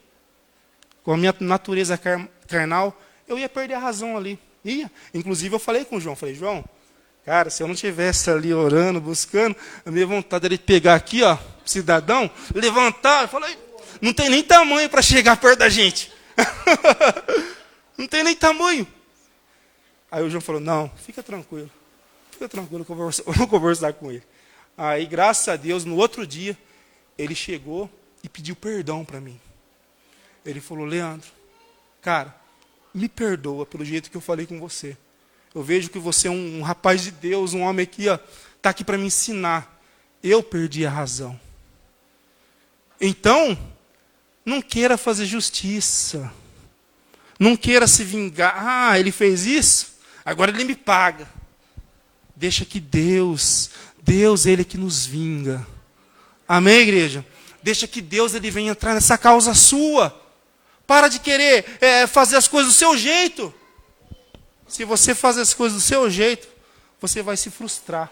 com a minha natureza carnal, eu ia perder a razão ali. Ia. Inclusive eu falei com o João, falei, João, cara, se eu não estivesse ali orando, buscando, a minha vontade era de pegar aqui, ó, cidadão, levantar, eu falei, não tem nem tamanho para chegar perto da gente. Não tem nem tamanho. Aí o João falou, não, fica tranquilo que eu vou conversar com ele. Aí, graças a Deus, no outro dia, ele chegou e pediu perdão para mim. Ele falou, Leandro, cara, me perdoa pelo jeito que eu falei com você. Eu vejo que você é um rapaz de Deus, um homem aqui, ó, está aqui para me ensinar. Eu perdi a razão. Então, não queira fazer justiça. Não queira se vingar. Ah, ele fez isso, agora ele me paga. Deixa que Deus, Ele é que nos vinga. Amém, igreja? Deixa que Deus ele venha entrar nessa causa sua. Para de querer fazer as coisas do seu jeito. Se você fazer as coisas do seu jeito, você vai se frustrar.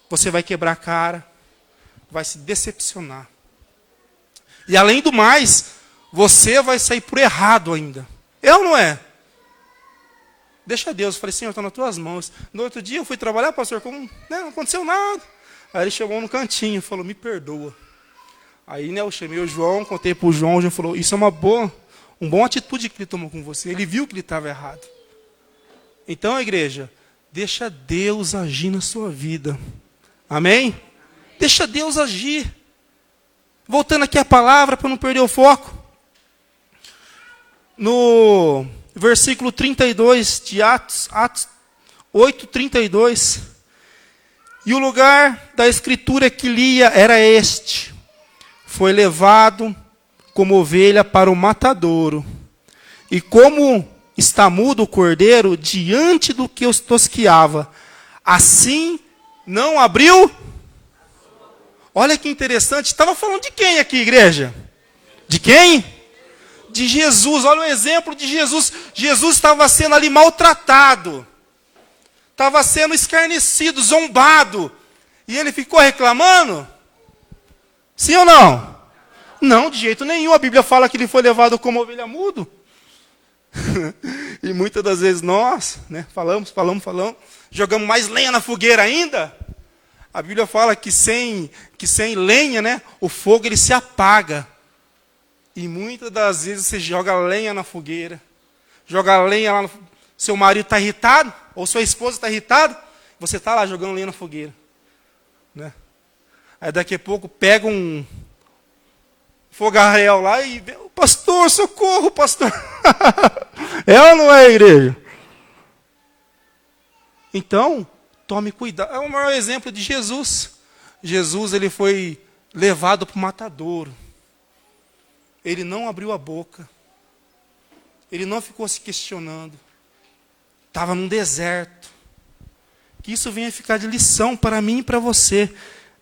Você vai quebrar a cara. Vai se decepcionar. E além do mais, você vai sair por errado ainda. É ou não é? Deixa Deus. Eu falei, Senhor, está nas tuas mãos. No outro dia eu fui trabalhar, pastor, como não aconteceu nada. Aí ele chegou no cantinho e falou, me perdoa. Aí, né, eu chamei o João, contei para o João falou, isso é uma boa atitude que ele tomou com você. Ele viu que ele estava errado. Então, igreja, deixa Deus agir na sua vida. Amém? Deixa Deus agir. Voltando aqui à palavra, para não perder o foco. No versículo 32 de Atos 8:32. E o lugar da escritura que lia era este. Foi levado como ovelha para o matadouro. E como está mudo o cordeiro diante do que os tosquiava, assim não abriu. Olha que interessante. Estava falando de quem aqui, igreja? De quem? De Jesus. Olha o exemplo de Jesus. Jesus estava sendo ali maltratado. Estava sendo escarnecido, zombado. E ele ficou reclamando? Sim ou não? Não, de jeito nenhum. A Bíblia fala que ele foi levado como ovelha mudo. E muitas das vezes nós, né, falamos, jogamos mais lenha na fogueira ainda. A Bíblia fala que sem lenha, né, o fogo ele se apaga. E muitas das vezes você joga lenha na fogueira. Joga lenha lá, seu marido está irritado, ou sua esposa está irritada, você está lá jogando lenha na fogueira. Né? Aí daqui a pouco pega um fogaréu lá e vê, pastor, socorro, pastor. É ou não é, igreja? Então, tome cuidado. É o maior exemplo de Jesus. Jesus ele foi levado para o matadouro. Ele não abriu a boca. Ele não ficou se questionando. Estava num deserto. Que isso venha ficar de lição para mim e para você.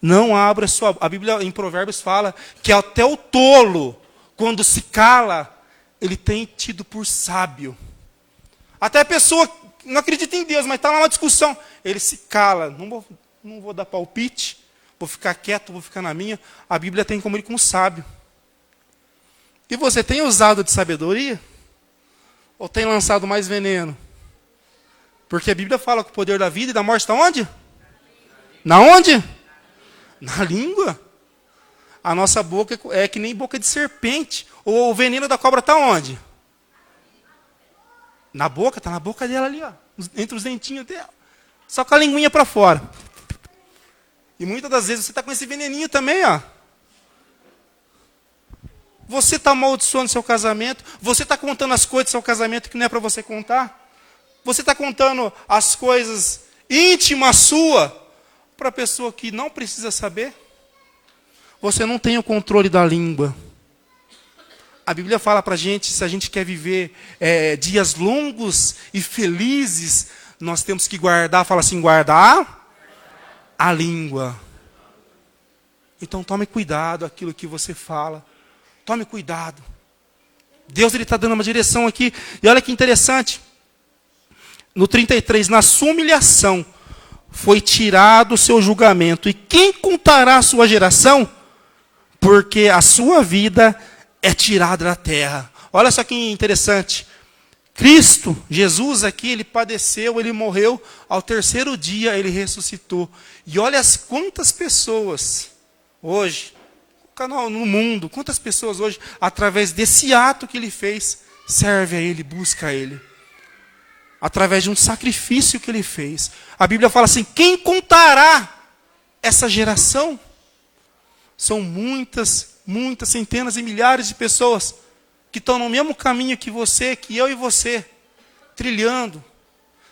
Não abra sua... A Bíblia em Provérbios fala que até o tolo, quando se cala, ele tem tido por sábio. Até a pessoa que não acredita em Deus, mas está lá numa discussão. Ele se cala. Não vou dar palpite. Vou ficar quieto, vou ficar na minha. A Bíblia tem como ele como sábio. E você tem usado de sabedoria? Ou tem lançado mais veneno? Porque a Bíblia fala que o poder da vida e da morte está onde? Na onde? Na língua. A nossa boca é que nem boca de serpente. O veneno da cobra está onde? Na boca, está na boca dela ali, ó, entre os dentinhos dela. Só com a linguinha para fora. E muitas das vezes você está com esse veneninho também, ó. Você está amaldiçoando seu casamento. Você está contando as coisas do seu casamento que não é para você contar. Você está contando as coisas íntimas sua para a pessoa que não precisa saber. Você não tem o controle da língua. A Bíblia fala para a gente, se a gente quer viver dias longos e felizes, nós temos que guardar, fala assim, guardar a língua. Então tome cuidado aquilo que você fala. Tome cuidado. Deus está dando uma direção aqui. E olha que interessante. No 33, na sua humilhação foi tirado o seu julgamento. E quem contará a sua geração? Porque a sua vida é tirada da terra. Olha só que interessante. Cristo, Jesus aqui, ele padeceu, ele morreu. Ao terceiro dia ele ressuscitou. E olha quantas pessoas hoje, no mundo, quantas pessoas hoje, através desse ato que ele fez, serve a ele, busca a ele. Através de um sacrifício que ele fez. A Bíblia fala assim, quem contará essa geração? São muitas, centenas e milhares de pessoas que estão no mesmo caminho que você, que eu e você, trilhando,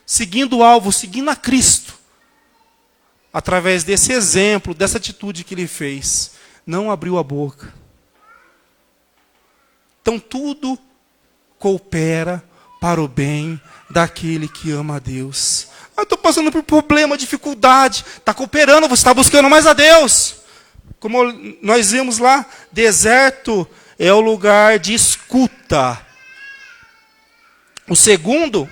seguindo o alvo, seguindo a Cristo. Através desse exemplo, dessa atitude que ele fez. Não abriu a boca. Então tudo coopera para o bem daquele que ama a Deus. Eu estou passando por problema, dificuldade. Está cooperando, você está buscando mais a Deus. Como nós vimos lá, deserto é o lugar de escuta. O segundo,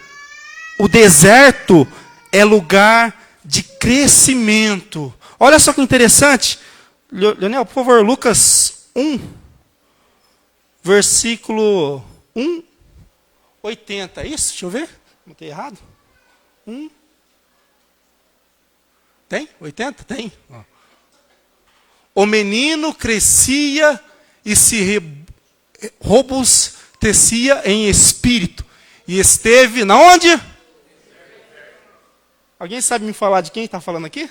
o deserto é lugar de crescimento. Olha só que interessante. Leonel, por favor, Lucas 1, versículo 1, 80. Isso? Deixa eu ver. Não tem errado? 1. Tem? 80? Tem. O menino crescia e se robustecia em espírito. E esteve na onde? Alguém sabe me falar de quem está falando aqui?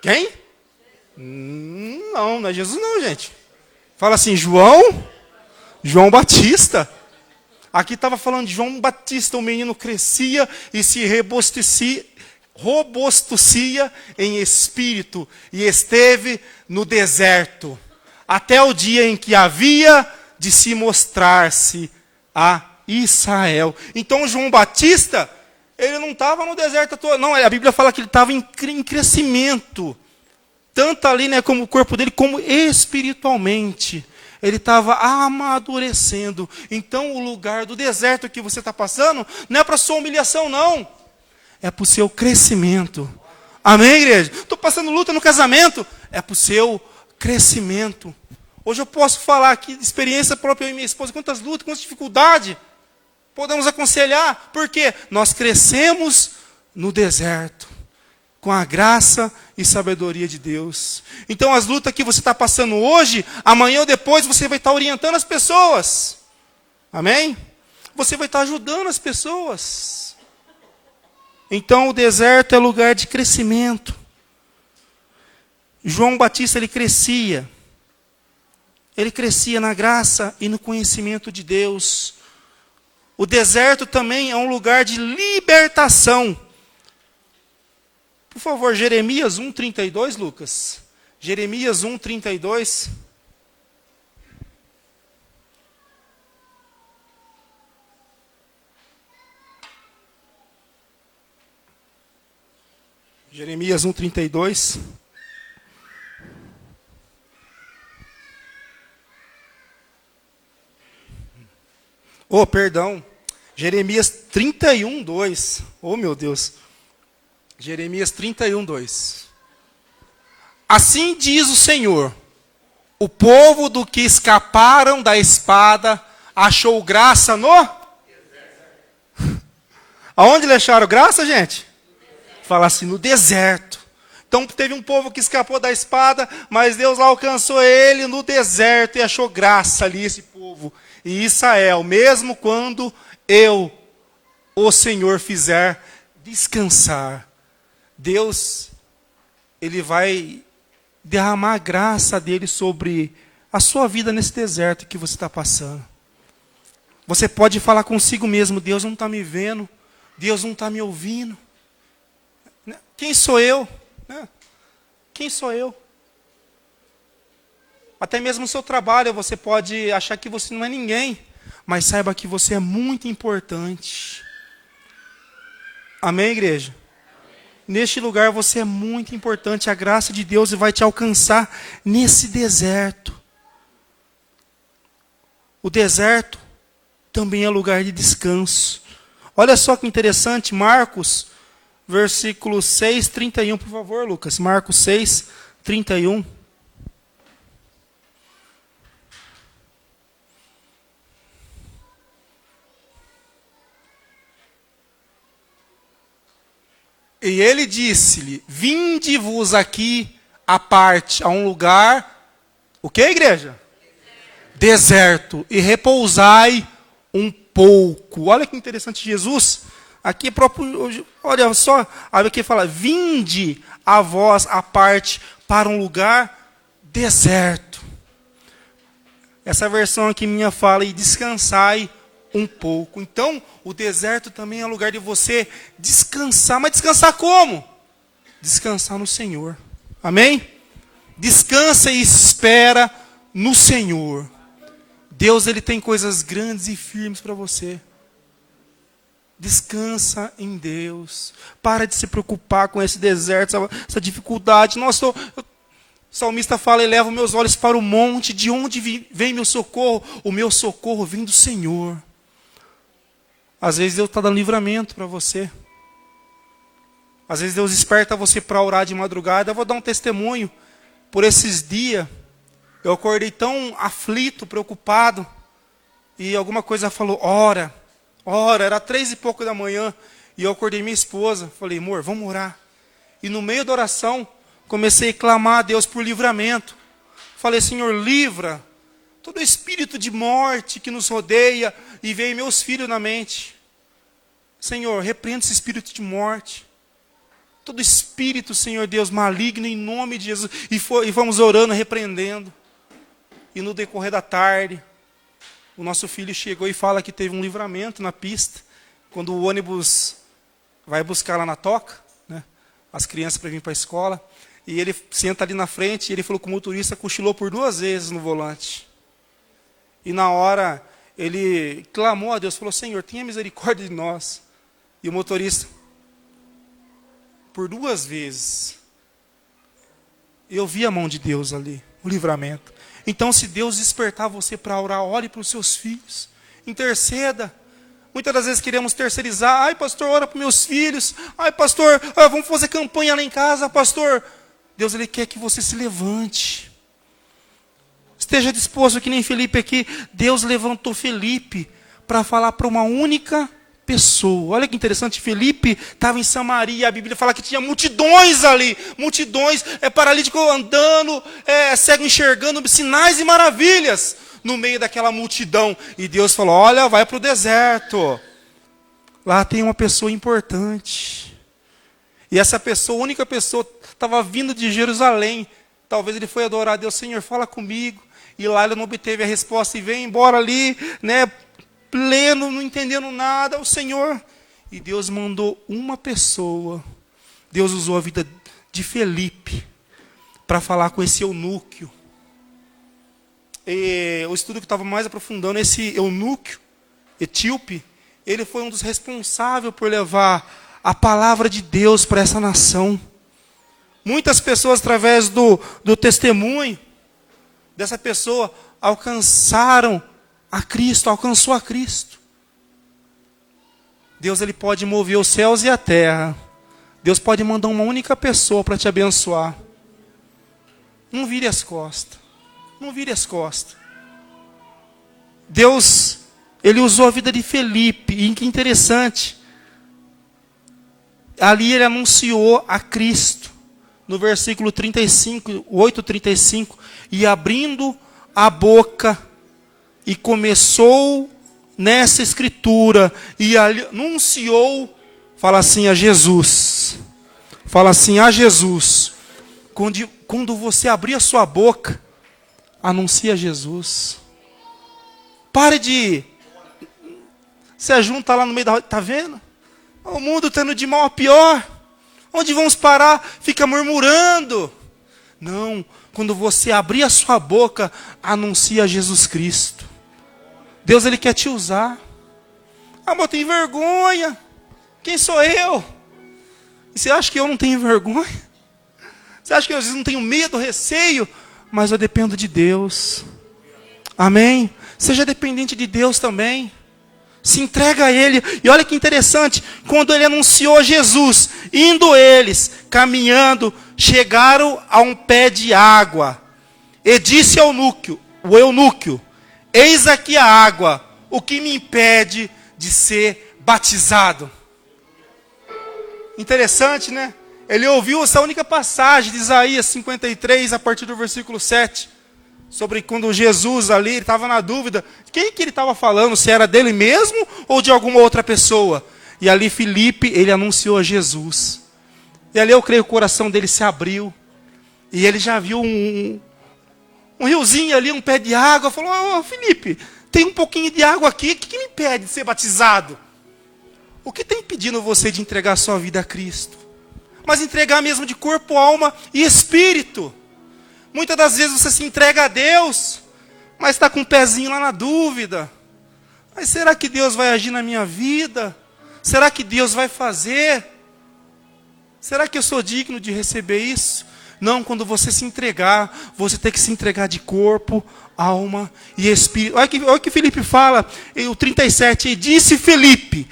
Quem? Não é Jesus não, gente. Fala assim, João Batista. Aqui estava falando de João Batista, o menino crescia e se robustecia em espírito e esteve no deserto, até o dia em que havia de se mostrar-se a Israel. Então João Batista, ele não estava no deserto todo, não, a Bíblia fala que ele estava em crescimento, tanto ali, né, como o corpo dele, como espiritualmente. Ele estava amadurecendo. Então o lugar do deserto que você está passando, não é para sua humilhação, não. É para o seu crescimento. Amém, igreja? Estou passando luta no casamento, é para o seu crescimento. Hoje eu posso falar aqui de experiência própria, eu e minha esposa, quantas lutas, quantas dificuldades. Podemos aconselhar, porque nós crescemos no deserto, com a graça e sabedoria de Deus. Então as lutas que você está passando hoje, amanhã ou depois você vai estar orientando as pessoas. Amém? Você vai estar ajudando as pessoas. Então o deserto é lugar de crescimento. João Batista, ele crescia. Ele crescia na graça e no conhecimento de Deus. O deserto também é um lugar de libertação. Por favor, Jeremias 1:32, Lucas. Jeremias 1:32. Jeremias 1:32. Oh, perdão. Jeremias 31:2. Oh, meu Deus. Jeremias 31:2. Assim diz o Senhor: o povo do que escaparam da espada achou graça no Aonde lhe acharam graça, gente? Fala assim, no deserto. Então teve um povo que escapou da espada, mas Deus lá alcançou ele no deserto e achou graça ali, esse povo. E Israel, mesmo quando eu, o Senhor, fizer descansar, Deus, Ele vai derramar a graça dele sobre a sua vida nesse deserto que você está passando. Você pode falar consigo mesmo, Deus não está me vendo, Deus não está me ouvindo. Quem sou eu? Quem sou eu? Até mesmo no seu trabalho você pode achar que você não é ninguém, mas saiba que você é muito importante. Amém, igreja? Neste lugar você é muito importante, a graça de Deus vai te alcançar nesse deserto. O deserto também é lugar de descanso. Olha só que interessante, Marcos, versículo 6, 31, por favor, Lucas. Marcos 6, 31. E ele disse-lhe, vinde-vos aqui à parte, a um lugar, o que, igreja? Deserto, e repousai um pouco. Olha que interessante, Jesus, aqui próprio, olha só, aqui fala, vinde a vós à parte para um lugar deserto. Essa versão aqui minha fala, e descansai um pouco. Então, o deserto também é lugar de você descansar. Mas descansar como? Descansar no Senhor. Amém? Descansa e espera no Senhor. Deus, Ele tem coisas grandes e firmes para você. Descansa em Deus. Para de se preocupar com esse deserto, essa dificuldade. Nossa, o salmista fala, eleva meus olhos para o monte, de onde vem meu socorro? O meu socorro vem do Senhor. Às vezes Deus está dando livramento para você. Às vezes Deus desperta você para orar de madrugada. Eu vou dar um testemunho. Por esses dias, eu acordei tão aflito, preocupado. E alguma coisa falou, ora. Era 3 e pouco da manhã. E eu acordei minha esposa. Falei, amor, vamos orar. E no meio da oração, comecei a clamar a Deus por livramento. Falei, Senhor, livra todo espírito de morte que nos rodeia. E veio meus filhos na mente. Senhor, repreenda esse espírito de morte. Todo espírito, Senhor Deus, maligno, em nome de Jesus. E vamos orando, repreendendo. E no decorrer da tarde, o nosso filho chegou e fala que teve um livramento na pista. Quando o ônibus vai buscar lá na toca, né, as crianças para vir para a escola. E ele senta ali na frente e ele falou que o motorista cochilou por 2 vezes no volante. E na hora, ele clamou a Deus, falou, Senhor, tenha misericórdia de nós. E o motorista, por 2 vezes, eu vi a mão de Deus ali, o livramento. Então, se Deus despertar você para orar, ore para os seus filhos, interceda. Muitas das vezes queremos terceirizar, ai pastor, ora para meus filhos, ai pastor, vamos fazer campanha lá em casa, pastor. Deus, Ele quer que você se levante. Esteja disposto, que nem Felipe aqui. Deus levantou Felipe para falar para uma única pessoa. Olha que interessante, Felipe estava em Samaria. A Bíblia fala que tinha multidões ali. Multidões, paralítico andando, cego enxergando, sinais e maravilhas no meio daquela multidão. E Deus falou, olha, vai para o deserto. Lá tem uma pessoa importante. E essa pessoa, a única pessoa, estava vindo de Jerusalém. Talvez ele foi adorar a Deus. Senhor, fala comigo. E lá ele não obteve a resposta e veio embora ali, né, pleno, não entendendo nada, o Senhor. E Deus mandou uma pessoa. Deus usou a vida de Felipe para falar com esse eunuco. E o estudo que estava mais aprofundando, esse eunuco, etíope, ele foi um dos responsáveis por levar a palavra de Deus para essa nação. Muitas pessoas, através do testemunho dessa pessoa, alcançou a Cristo. Deus, Ele pode mover os céus e a terra. Deus pode mandar uma única pessoa para te abençoar. Não vire as costas. Não vire as costas. Deus, Ele usou a vida de Felipe. E que interessante. Ali ele anunciou a Cristo. No versículo 35, 8:35, e abrindo a boca, e começou nessa escritura, e anunciou, fala assim, a Jesus. Fala assim, a Jesus. Quando você abrir a sua boca, anuncia Jesus. Pare de... Você junta lá no meio da roda, tá vendo? O mundo tendo de mal a pior. Onde vamos parar? Fica murmurando. Não, quando você abrir a sua boca, anuncia Jesus Cristo. Deus, Ele quer te usar. Ah, mas eu tenho vergonha. Quem sou eu? E você acha que eu não tenho vergonha? Você acha que eu às vezes não tenho medo, receio? Mas eu dependo de Deus. Amém? Seja dependente de Deus também. Se entrega a Ele. E olha que interessante, quando Ele anunciou Jesus, indo eles, caminhando, chegaram a um pé de água. E disse ao eunuco, eis aqui a água, o que me impede de ser batizado? Interessante, né? Ele ouviu essa única passagem de Isaías 53, a partir do versículo 7. Sobre quando Jesus ali, ele estava na dúvida, quem que ele estava falando, se era dele mesmo ou de alguma outra pessoa. E ali Filipe, ele anunciou a Jesus. E ali eu creio que o coração dele se abriu. E ele já viu um riozinho ali, um pé de água. Falou, ô Filipe, tem um pouquinho de água aqui, o que me impede de ser batizado? O que está impedindo você de entregar a sua vida a Cristo? Mas entregar mesmo de corpo, alma e espírito. Muitas das vezes você se entrega a Deus, mas está com um pezinho lá na dúvida. Mas será que Deus vai agir na minha vida? Será que Deus vai fazer? Será que eu sou digno de receber isso? Não, quando você se entregar, você tem que se entregar de corpo, alma e espírito. Olha o que Filipe fala, o 37, e disse Filipe,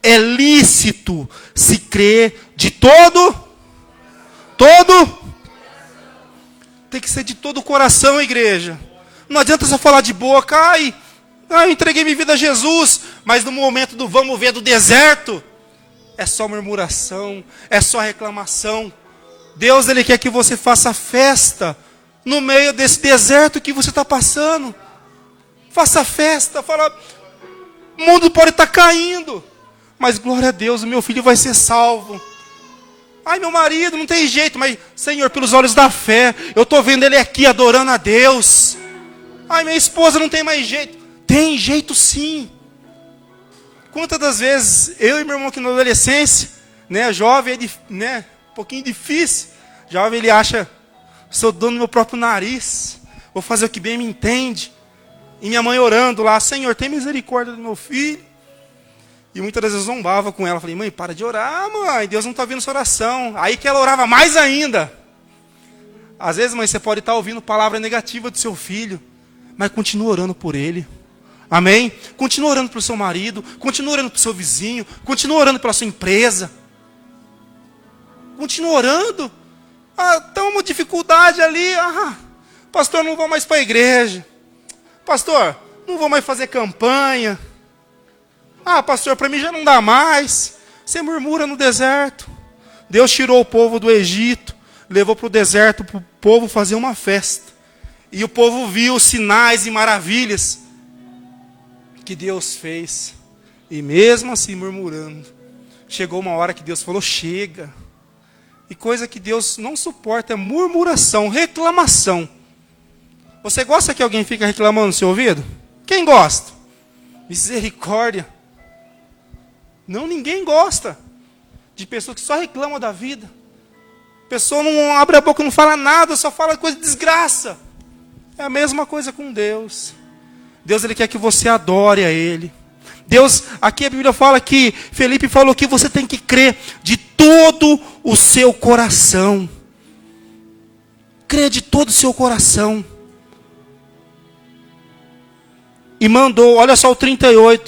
é lícito se crer de todo... Tem que ser de todo o coração, igreja. Não adianta só falar de boca. Eu entreguei minha vida a Jesus. Mas no momento do vamos ver do deserto, é só murmuração, é só reclamação. Deus, Ele quer que você faça festa no meio desse deserto que você está passando. Faça festa, fala, o mundo pode estar caindo, mas glória a Deus, o meu filho vai ser salvo. Ai, meu marido, não tem jeito, mas, Senhor, pelos olhos da fé, eu estou vendo ele aqui adorando a Deus. Ai, minha esposa não tem mais jeito. Tem jeito sim. Quantas das vezes, eu e meu irmão aqui na adolescência, né, jovem, né, um pouquinho difícil. Jovem, ele acha, sou dono do meu próprio nariz, vou fazer o que bem me entende. E minha mãe orando lá, Senhor, tem misericórdia do meu filho. E muitas vezes eu zombava com ela. Falei, mãe, para de orar, mãe. Deus não está ouvindo sua oração. Aí que ela orava mais ainda. Às vezes, mãe, você pode estar ouvindo palavra negativa do seu filho. Mas continua orando por ele. Amém? Continua orando pelo seu marido. Continua orando pelo seu vizinho. Continua orando pela sua empresa. Continua orando. Tem uma dificuldade ali. Pastor, não vou mais para a igreja. Pastor, não vou mais fazer campanha. Pastor, para mim já não dá mais. Você murmura no deserto. Deus tirou o povo do Egito, levou para o deserto para o povo fazer uma festa. E o povo viu os sinais e maravilhas que Deus fez. E mesmo assim murmurando, chegou uma hora que Deus falou, chega. E coisa que Deus não suporta é murmuração, reclamação. Você gosta que alguém fique reclamando no seu ouvido? Quem gosta? Misericórdia. Não, ninguém gosta de pessoas que só reclamam da vida. Pessoa não abre a boca, não fala nada, só fala coisa de desgraça. É a mesma coisa com Deus. Deus, Ele quer que você adore a Ele. Deus, aqui a Bíblia fala que, Felipe falou que você tem que crer de todo o seu coração. Crer de todo o seu coração. E mandou, olha só o 37,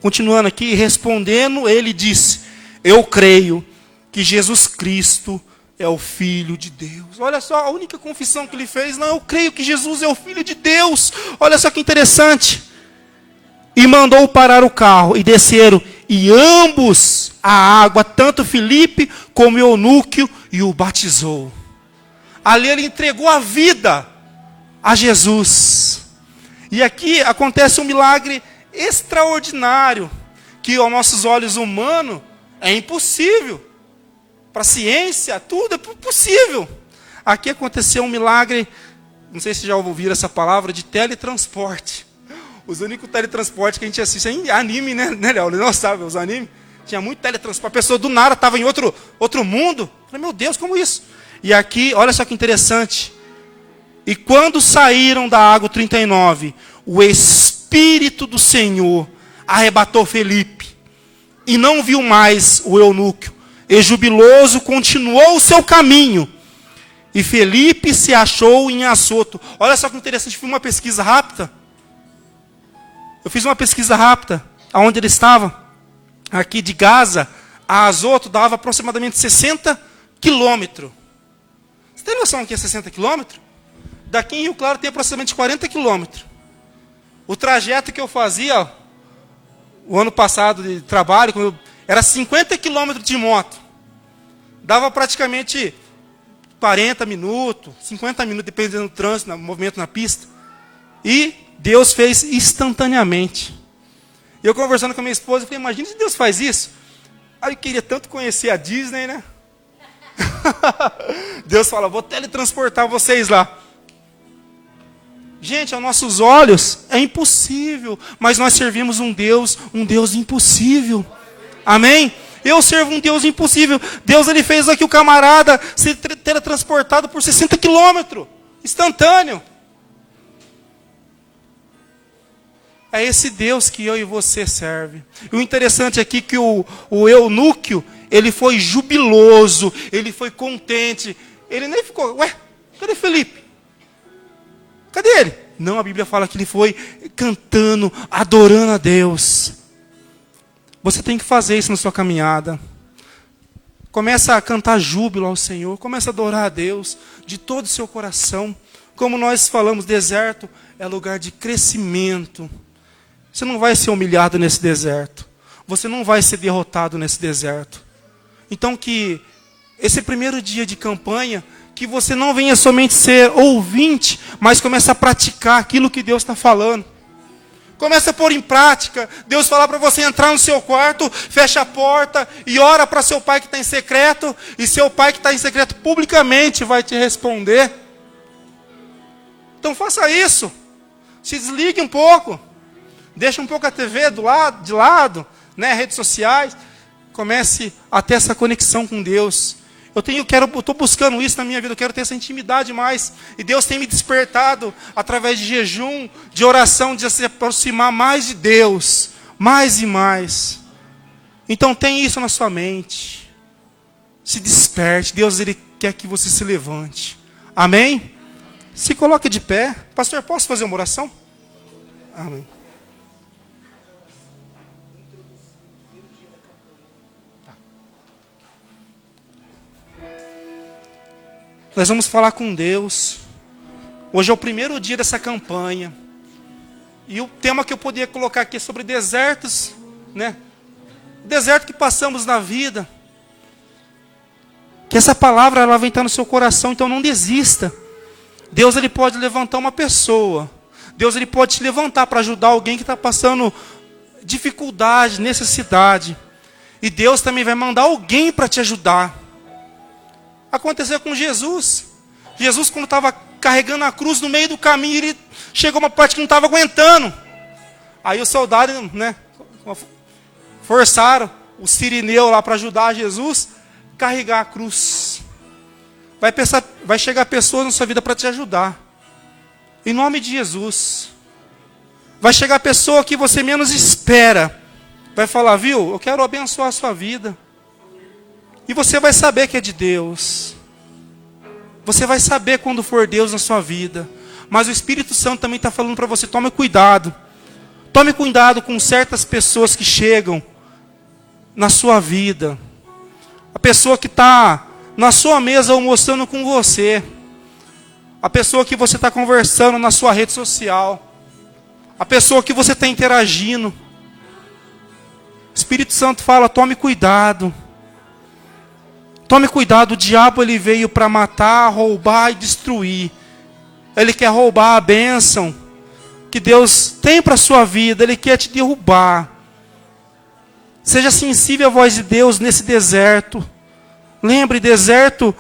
continuando aqui, respondendo, ele disse, eu creio que Jesus Cristo é o Filho de Deus. Olha só, a única confissão que ele fez, não, eu creio que Jesus é o Filho de Deus. Olha só que interessante. E mandou parar o carro, e desceram, e ambos a água, tanto Filipe como Eunuco, e o batizou. Ali ele entregou a vida a Jesus. E aqui acontece um milagre extraordinário, que aos nossos olhos humanos é impossível. Para a ciência, tudo é possível. Aqui aconteceu um milagre, não sei se já ouviram essa palavra, de teletransporte. Os únicos teletransportes que a gente assiste é em anime, né, Léo? Não sabe, os animes. Tinha muito teletransporte. A pessoa do nada estava em outro mundo. Eu falei, meu Deus, como isso? E aqui, olha só que interessante. E quando saíram da água, 39, o Espírito do Senhor arrebatou Felipe. E não viu mais o eunuco. E jubiloso continuou o seu caminho. E Felipe se achou em Azoto. Olha só que interessante, eu fiz uma pesquisa rápida. Aonde ele estava. Aqui de Gaza a Azoto dava aproximadamente 60 quilômetros. Você tem noção que é 60 quilômetros? Daqui em Rio Claro tem aproximadamente 40 quilômetros. O trajeto que eu fazia o ano passado de trabalho era 50 quilômetros de moto. Dava praticamente 40 minutos, 50 minutos, dependendo do trânsito, do movimento na pista. E Deus fez instantaneamente. Eu conversando com a minha esposa, eu falei, imagina se Deus faz isso. Aí eu queria tanto conhecer a Disney, né? Deus fala, vou teletransportar vocês lá. Gente, aos nossos olhos é impossível, mas nós servimos um Deus impossível. Amém? Eu servo um Deus impossível. Deus, ele fez aqui o camarada ser teletransportado por 60 quilômetros. Instantâneo. É esse Deus que eu e você serve. E o interessante aqui é que o eunuco, ele foi jubiloso, ele foi contente. Ele nem ficou, ué, cadê Felipe? Cadê ele? Não, a Bíblia fala que ele foi cantando, adorando a Deus. Você tem que fazer isso na sua caminhada. Começa a cantar júbilo ao Senhor, começa a adorar a Deus de todo o seu coração. Como nós falamos, deserto é lugar de crescimento. Você não vai ser humilhado nesse deserto. Você não vai ser derrotado nesse deserto. Então que esse primeiro dia de campanha, que você não venha somente ser ouvinte, mas comece a praticar aquilo que Deus está falando. Comece a pôr em prática. Deus falar para você entrar no seu quarto, fecha a porta e ora para seu pai que está em secreto. E seu pai que está em secreto publicamente vai te responder. Então faça isso. Se desligue um pouco. Deixa um pouco a TV de lado, né, redes sociais. Comece a ter essa conexão com Deus. Eu estou buscando isso na minha vida, eu quero ter essa intimidade mais. E Deus tem me despertado através de jejum, de oração, de se aproximar mais de Deus. Mais e mais. Então tem isso na sua mente. Se desperte. Deus, ele quer que você se levante. Amém? Se coloque de pé. Pastor, posso fazer uma oração? Amém. Nós vamos falar com Deus. Hoje é o primeiro dia dessa campanha. E o tema que eu poderia colocar aqui é sobre desertos, né? O deserto que passamos na vida. Que essa palavra ela vai estar no seu coração, então não desista. Deus, ele pode levantar uma pessoa. Deus, ele pode te levantar para ajudar alguém que está passando dificuldade, necessidade. E Deus também vai mandar alguém para te ajudar. Aconteceu com Jesus. Jesus, quando estava carregando a cruz no meio do caminho, ele chegou a uma parte que não estava aguentando. Aí os soldados, né, forçaram o sirineu lá para ajudar Jesus a carregar a cruz. Vai chegar pessoas na sua vida para te ajudar. Em nome de Jesus. Vai chegar pessoa que você menos espera. Vai falar, viu, eu quero abençoar a sua vida. E você vai saber que é de Deus. Você vai saber quando for Deus na sua vida. Mas o Espírito Santo também está falando para você, tome cuidado. Tome cuidado com certas pessoas que chegam na sua vida. A pessoa que está na sua mesa almoçando com você. A pessoa que você está conversando na sua rede social. A pessoa que você está interagindo. Espírito Santo fala, tome cuidado. Tome cuidado, o diabo ele veio para matar, roubar e destruir. Ele quer roubar a bênção que Deus tem para a sua vida, ele quer te derrubar. Seja sensível à voz de Deus nesse deserto. Lembre, deserto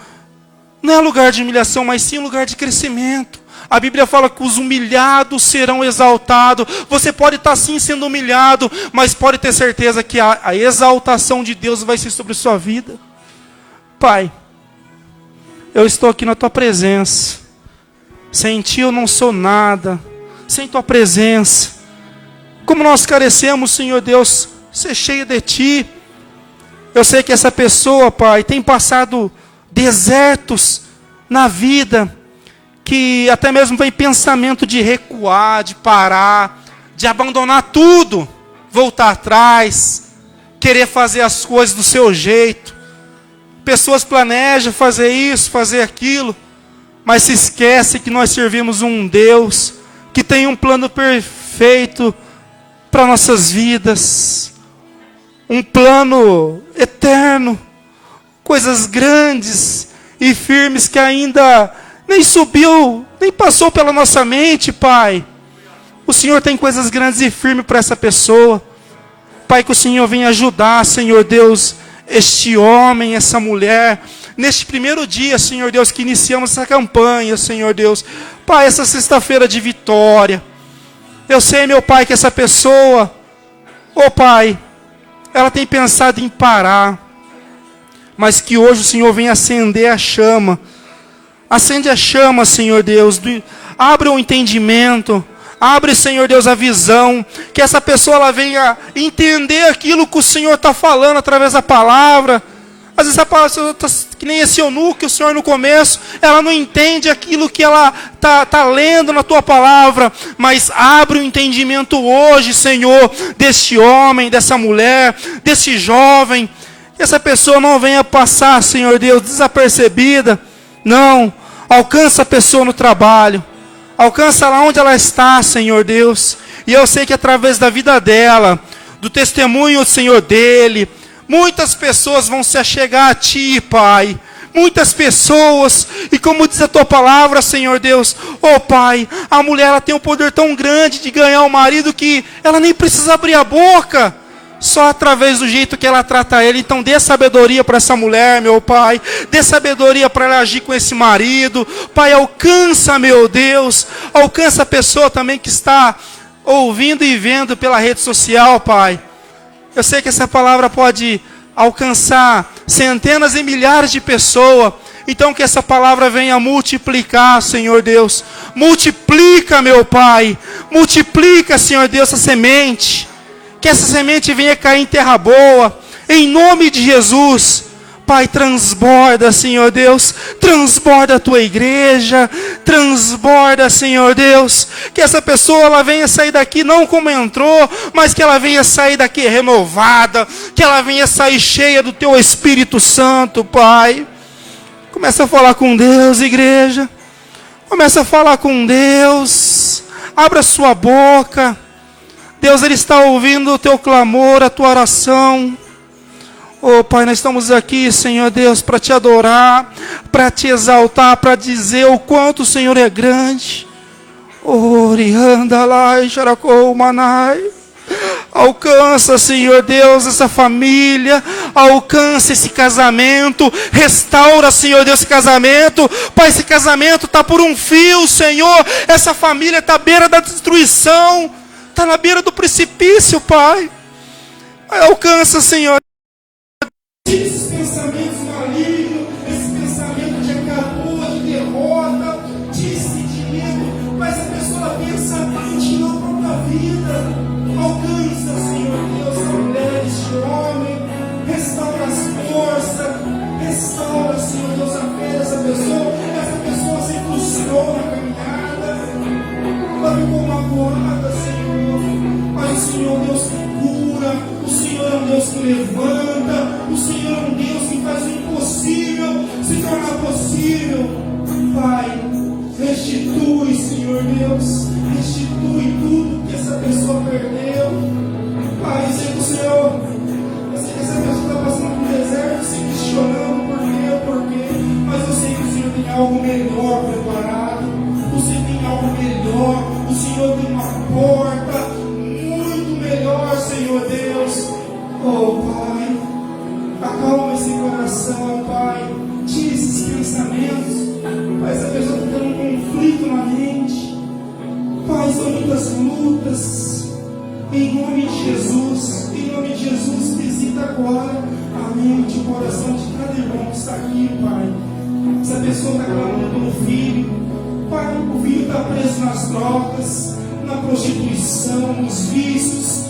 não é lugar de humilhação, mas sim lugar de crescimento. A Bíblia fala que os humilhados serão exaltados. Você pode estar sim sendo humilhado, mas pode ter certeza que a exaltação de Deus vai ser sobre a sua vida. Pai, eu estou aqui na tua presença. Sem ti eu não sou nada. Sem tua presença. Como nós carecemos, Senhor Deus, ser cheio de ti. Eu sei que essa pessoa, Pai, tem passado desertos na vida, que até mesmo vem pensamento de recuar, de parar, de abandonar tudo, voltar atrás, querer fazer as coisas do seu jeito. Pessoas planejam fazer isso, fazer aquilo, mas se esquece que nós servimos um Deus que tem um plano perfeito para nossas vidas, um plano eterno, coisas grandes e firmes que ainda nem subiu, nem passou pela nossa mente, Pai. O Senhor tem coisas grandes e firmes para essa pessoa. Pai, que o Senhor venha ajudar, Senhor Deus, este homem, essa mulher, neste primeiro dia, Senhor Deus, que iniciamos essa campanha, Senhor Deus. Pai, essa sexta-feira de vitória. Eu sei, meu Pai, que essa pessoa, Pai, ela tem pensado em parar, mas que hoje o Senhor venha acender a chama. Acende a chama, Senhor Deus. Abre o entendimento. Abre, Senhor Deus, a visão. Que essa pessoa ela venha entender aquilo que o Senhor está falando através da palavra. Às vezes a palavra está que nem esse eunuco, o Senhor no começo, ela não entende aquilo que ela está lendo na tua palavra. Mas abre o entendimento hoje, Senhor, deste homem, dessa mulher, desse jovem. Que essa pessoa não venha passar, Senhor Deus, desapercebida. Não, alcança a pessoa no trabalho. Alcança lá onde ela está, Senhor Deus. E eu sei que através da vida dela, do testemunho, Senhor, dele, muitas pessoas vão se achegar a ti, Pai. Muitas pessoas. E como diz a tua palavra, Senhor Deus, Pai, a mulher ela tem um poder tão grande de ganhar o marido que ela nem precisa abrir a boca. Só através do jeito que ela trata ele. Então dê sabedoria para essa mulher, meu Pai. Dê sabedoria para ela agir com esse marido. Pai, alcança, meu Deus. Alcança a pessoa também que está ouvindo e vendo pela rede social, Pai. Eu sei que essa palavra pode alcançar centenas e milhares de pessoas. Então que essa palavra venha multiplicar, Senhor Deus. Multiplica, meu Pai. Multiplica, Senhor Deus, essa semente. Que essa semente venha cair em terra boa, em nome de Jesus. Pai, transborda, Senhor Deus, transborda a tua igreja, transborda, Senhor Deus, que essa pessoa ela venha sair daqui não como entrou, mas que ela venha sair daqui renovada, que ela venha sair cheia do teu Espírito Santo, Pai. Começa a falar com Deus, igreja, começa a falar com Deus, abra sua boca. Deus, Ele está ouvindo o teu clamor, a tua oração. Pai, nós estamos aqui, Senhor Deus, para te adorar, para te exaltar, para dizer o quanto o Senhor é grande. Alcança, Senhor Deus, essa família, alcança esse casamento, restaura, Senhor Deus, esse casamento. Pai, esse casamento está por um fio, Senhor, essa família está à beira da destruição. Está na beira do precipício, Pai. Alcança, Senhor. Esses pensamentos malignos, esse pensamento de acabou, de derrota, de medo, mas a pessoa pensa em ti na própria vida. Alcança, Senhor Deus, a mulher, este homem, restaura as forças, restaura, Senhor Deus, a fé dessa pessoa. Essa pessoa se frustrou na caminhada, ela ficou magoada, Senhor. Mas o Senhor é um Deus que cura, o Senhor é um Deus que levanta, o Senhor é um Deus que faz o impossível se tornar possível. Pai, acalma esse coração, Pai. Tira esses pensamentos. Pai, essa pessoa está tendo um conflito na mente. Pai, são muitas lutas. Em nome de Jesus, visita agora a mente, o coração de cada irmão que está aqui, Pai. Essa pessoa está clamando pelo filho. Pai, o filho está preso nas drogas, na prostituição, nos vícios.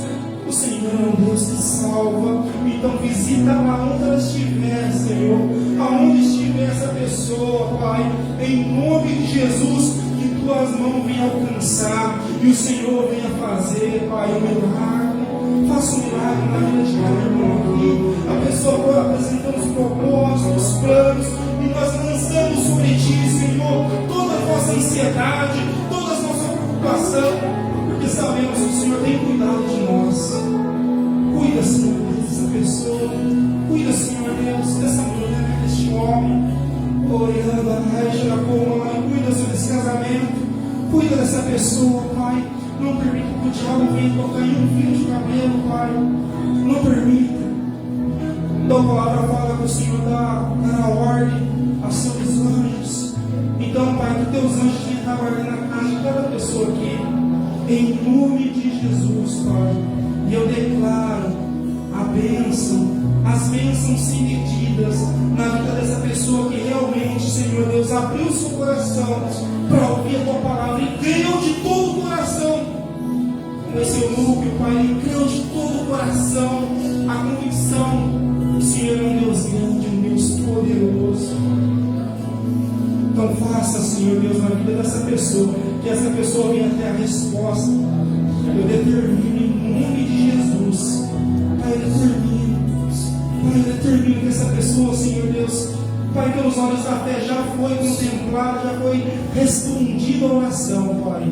O Senhor é um Deus que salva. Então visita lá onde ela estiver, Senhor. Aonde estiver essa pessoa, Pai. Em nome de Jesus, que tuas mãos venham alcançar. E o Senhor venha fazer, Pai, um milagre. Faça um milagre na vida de cada irmão aqui. A pessoa agora apresentando os propósitos, os planos. E nós lançamos sobre ti, Senhor, toda a nossa ansiedade, toda a nossa preocupação. Porque sabemos que o Senhor tem cuidado de nós. Cuida, Senhor, dessa pessoa. Cuida, Senhor Deus, dessa mulher, deste homem. Orando a regia da coluna. Cuida, Senhor, desse casamento. Cuida dessa pessoa, Pai. Não permita que o diabo venha tocar em um fio de cabelo, Pai. Não permita. Então a palavra fala que o Senhor dá ordem aos seus anjos. Então, Pai, que teus anjos venham estar guardando a casa de cada pessoa aqui. Em nome de Jesus, Pai. E eu declaro a bênção, as bênçãos sem medidas na vida dessa pessoa que realmente, Senhor Deus, abriu seu coração para ouvir a tua palavra e creu de todo o coração nesse núcleo, Pai, e creu de todo o coração a convicção que o Senhor é um Deus grande, um Deus poderoso. Então faça, Senhor Deus, na vida dessa pessoa, que essa pessoa venha ter a resposta. Eu determino em nome de Jesus. Pai, eu determino que essa pessoa, Senhor Deus, Pai, pelos olhos da fé já foi contemplada, já foi respondida a oração, Pai.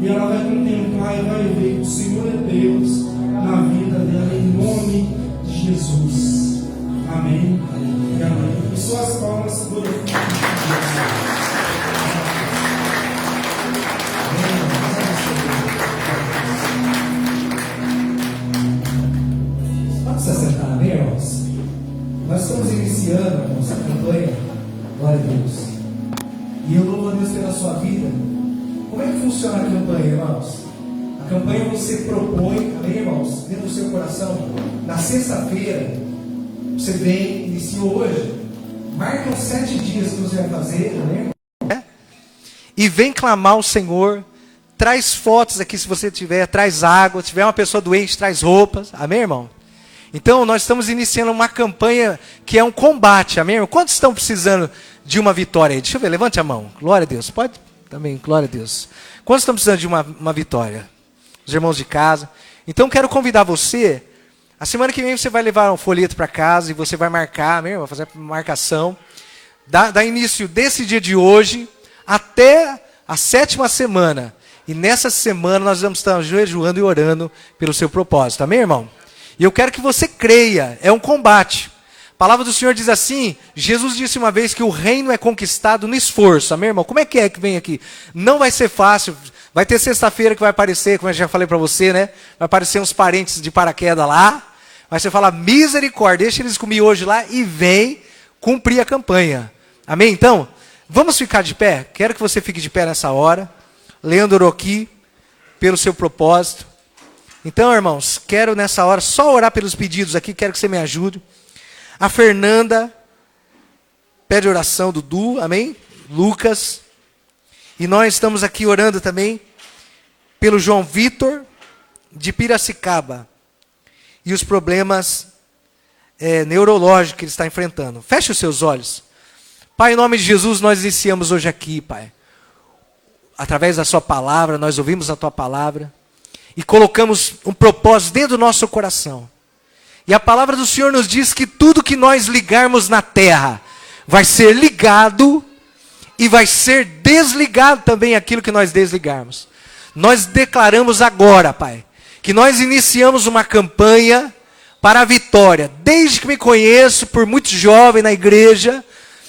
E ela vai contemplar e vai ver que o Senhor é Deus na vida dela, em nome de Jesus. Amém. E amém. E suas palmas glorificam. Pode se assentar, amém, irmãos? Nós estamos iniciando a nossa campanha, glória a Deus. E eu louvo a Deus pela sua vida. Como é que funciona a campanha, irmãos? A campanha você propõe, amém, irmãos? Dentro do seu coração, na sexta-feira, você vem, iniciou hoje, marca os 7 dias que você vai fazer, amém? E vem clamar ao Senhor. Traz fotos aqui se você tiver, traz água. Se tiver uma pessoa doente, traz roupas. Amém, irmão? Então, nós estamos iniciando uma campanha que é um combate. Amém, irmão? Quantos estão precisando de uma vitória aí? Deixa eu ver, levante a mão. Glória a Deus. Pode? Também, glória a Deus. Quantos estão precisando de uma vitória? Os irmãos de casa. Então, quero convidar você. A semana que vem você vai levar um folheto para casa e você vai marcar, amém, irmão? Vai fazer a marcação. Da início desse dia de hoje até a 7ª semana. E nessa semana nós vamos estar jejuando e orando pelo seu propósito. Amém, irmão? E eu quero que você creia. É um combate. A palavra do Senhor diz assim. Jesus disse uma vez que o reino é conquistado no esforço. Amém, irmão? Como é que vem aqui? Não vai ser fácil. Vai ter sexta-feira que vai aparecer, como eu já falei para você, né? Vai aparecer uns parentes de paraquedas lá. Mas você fala, misericórdia, deixa eles comigo hoje lá e vem cumprir a campanha. Amém? Então, vamos ficar de pé? Quero que você fique de pé nessa hora. Lendo Oroqui, pelo seu propósito. Então, irmãos, quero nessa hora só orar pelos pedidos aqui, quero que você me ajude. A Fernanda pede oração, Dudu, amém? Lucas. E nós estamos aqui orando também pelo João Vitor, de Piracicaba. E os problemas neurológicos que ele está enfrentando. Feche os seus olhos. Pai, em nome de Jesus, nós iniciamos hoje aqui, Pai. Através da sua palavra, nós ouvimos a tua palavra. E colocamos um propósito dentro do nosso coração. E a palavra do Senhor nos diz que tudo que nós ligarmos na terra vai ser ligado e vai ser desligado também aquilo que nós desligarmos. Nós declaramos agora, Pai, que nós iniciamos uma campanha para a vitória. Desde que me conheço, por muito jovem na igreja,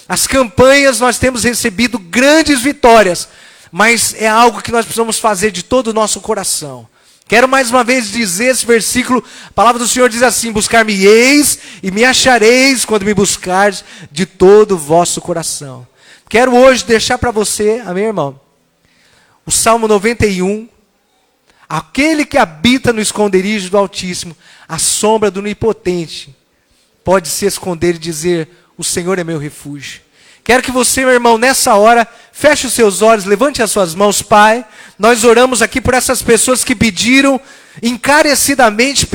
as campanhas nós temos recebido grandes vitórias, mas é algo que nós precisamos fazer de todo o nosso coração. Quero mais uma vez dizer esse versículo, a palavra do Senhor diz assim: buscar-me-eis e me achareis quando me buscardes de todo o vosso coração. Quero hoje deixar para você, amém, irmão? O Salmo 91, aquele que habita no esconderijo do Altíssimo, a sombra do Onipotente, pode se esconder e dizer: o Senhor é meu refúgio. Quero que você, meu irmão, nessa hora, feche os seus olhos, levante as suas mãos. Pai, nós oramos aqui por essas pessoas que pediram encarecidamente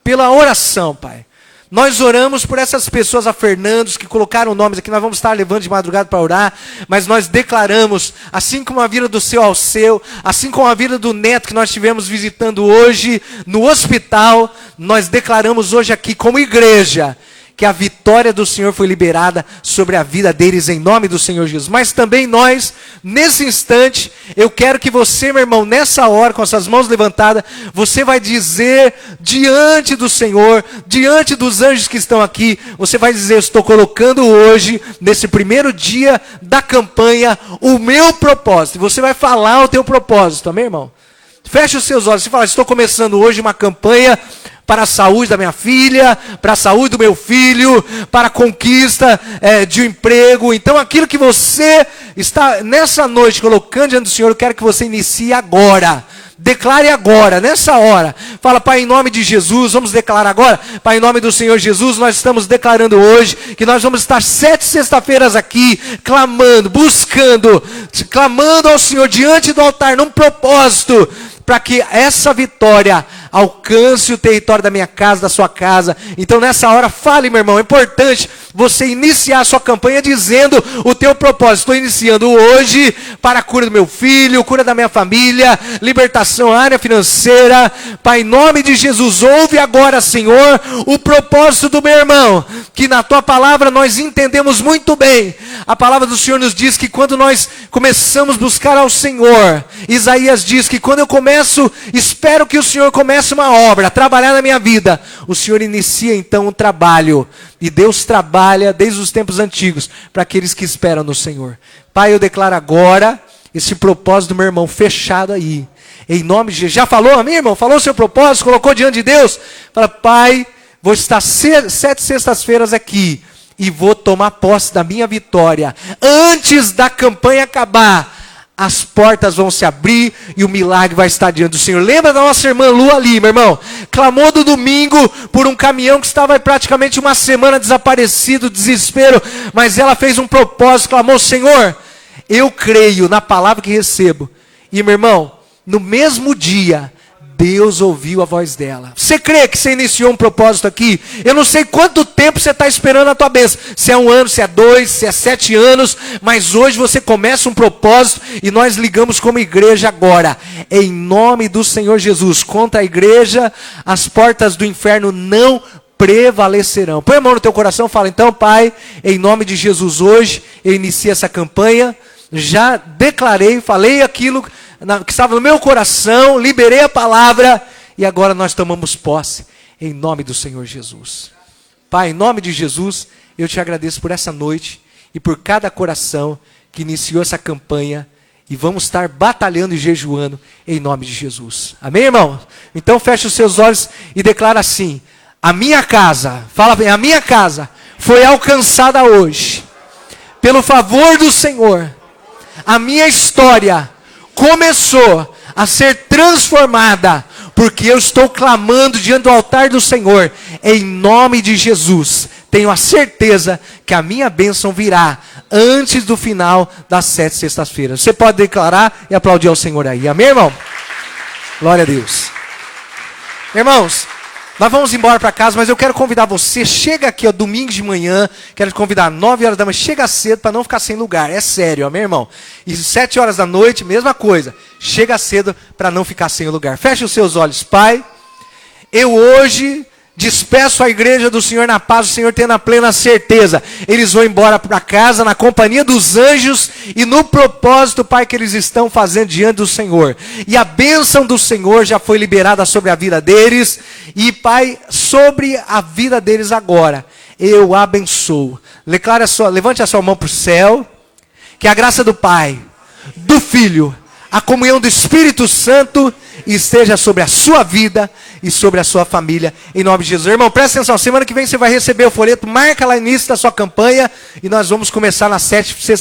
pela oração, Pai. Nós oramos por essas pessoas, a Fernandos, que colocaram nomes aqui. Nós vamos estar levando de madrugada para orar, mas nós declaramos, assim como a vida do seu Alceu, assim como a vida do neto que nós estivemos visitando hoje no hospital, nós declaramos hoje aqui como igreja, que a vitória do Senhor foi liberada sobre a vida deles em nome do Senhor Jesus. Mas também nós, nesse instante, eu quero que você, meu irmão, nessa hora, com as suas mãos levantadas, você vai dizer diante do Senhor, diante dos anjos que estão aqui, você vai dizer: eu estou colocando hoje, nesse primeiro dia da campanha, o meu propósito. E você vai falar o teu propósito, amém, irmão? Feche os seus olhos e fala: estou começando hoje uma campanha para a saúde da minha filha, para a saúde do meu filho, para a conquista de um emprego. Então aquilo que você está nessa noite colocando diante do Senhor, eu quero que você inicie agora. Declare agora, nessa hora. Fala: Pai, em nome de Jesus, vamos declarar agora. Pai, em nome do Senhor Jesus, nós estamos declarando hoje que nós vamos estar 7 sexta-feiras aqui, clamando, buscando, clamando ao Senhor diante do altar, num propósito, para que essa vitória alcance o território da minha casa, da sua casa. Então nessa hora, fale, meu irmão. É importante você iniciar a sua campanha dizendo o teu propósito. Estou iniciando hoje para a cura do meu filho, cura da minha família, libertação, área financeira. Pai, em nome de Jesus, ouve agora, Senhor, o propósito do meu irmão, que na tua palavra nós entendemos muito bem. A palavra do Senhor nos diz que quando nós começamos a buscar ao Senhor, Isaías diz que quando eu espero que o Senhor comece uma obra, a trabalhar na minha vida, o Senhor inicia então um trabalho. E Deus trabalha desde os tempos antigos para aqueles que esperam no Senhor. Pai, eu declaro agora esse propósito do meu irmão fechado aí, em nome de Jesus. Já falou, amém, irmão? Falou o seu propósito, colocou diante de Deus? Fala: Pai, vou estar 7 sextas-feiras aqui e vou tomar posse da minha vitória. Antes da campanha acabar, as portas vão se abrir e o milagre vai estar diante do Senhor. Lembra da nossa irmã Lu ali, meu irmão? Clamou do domingo por um caminhão que estava praticamente uma semana desaparecido, desespero. Mas ela fez um propósito, clamou: Senhor, eu creio na palavra que recebo. E, meu irmão, no mesmo dia, Deus ouviu a voz dela. Você crê que você iniciou um propósito aqui? Eu não sei quanto tempo você está esperando a tua bênção. Se é 1 ano, se é 2, se é 7 anos. Mas hoje você começa um propósito e nós ligamos como igreja agora. Em nome do Senhor Jesus. Contra a igreja, as portas do inferno não prevalecerão. Põe a mão no teu coração e fala: então, Pai, em nome de Jesus, hoje eu inicio essa campanha. Já declarei, falei aquilo que estava no meu coração, liberei a palavra e agora nós tomamos posse em nome do Senhor Jesus. Pai, em nome de Jesus, eu te agradeço por essa noite e por cada coração que iniciou essa campanha e vamos estar batalhando e jejuando em nome de Jesus. Amém, irmão? Então feche os seus olhos e declara assim: a minha casa, fala bem, a minha casa foi alcançada hoje pelo favor do Senhor. A minha história começou a ser transformada, porque eu estou clamando diante do altar do Senhor, em nome de Jesus. Tenho a certeza que a minha bênção virá antes do final das 7 sextas-feiras. Você pode declarar e aplaudir ao Senhor aí, amém, irmão? Glória a Deus. Irmãos, nós vamos embora para casa, mas eu quero convidar você, chega aqui, ó, domingo de manhã, quero te convidar 9 horas da manhã, chega cedo para não ficar sem lugar, é sério, meu irmão. E 7 horas da noite, mesma coisa, chega cedo para não ficar sem lugar. Feche os seus olhos. Pai, eu hoje despeço a igreja do Senhor na paz, o Senhor tendo a plena certeza. Eles vão embora para casa na companhia dos anjos e no propósito, Pai, que eles estão fazendo diante do Senhor. E a bênção do Senhor já foi liberada sobre a vida deles. E, Pai, sobre a vida deles agora, eu abençoo. Levante a sua mão para o céu. Que a graça do Pai, do Filho, a comunhão do Espírito Santo esteja sobre a sua vida e sobre a sua família, em nome de Jesus. Irmão, presta atenção, semana que vem você vai receber o folheto, marca lá no início da sua campanha, e nós vamos começar na 7ª sexta.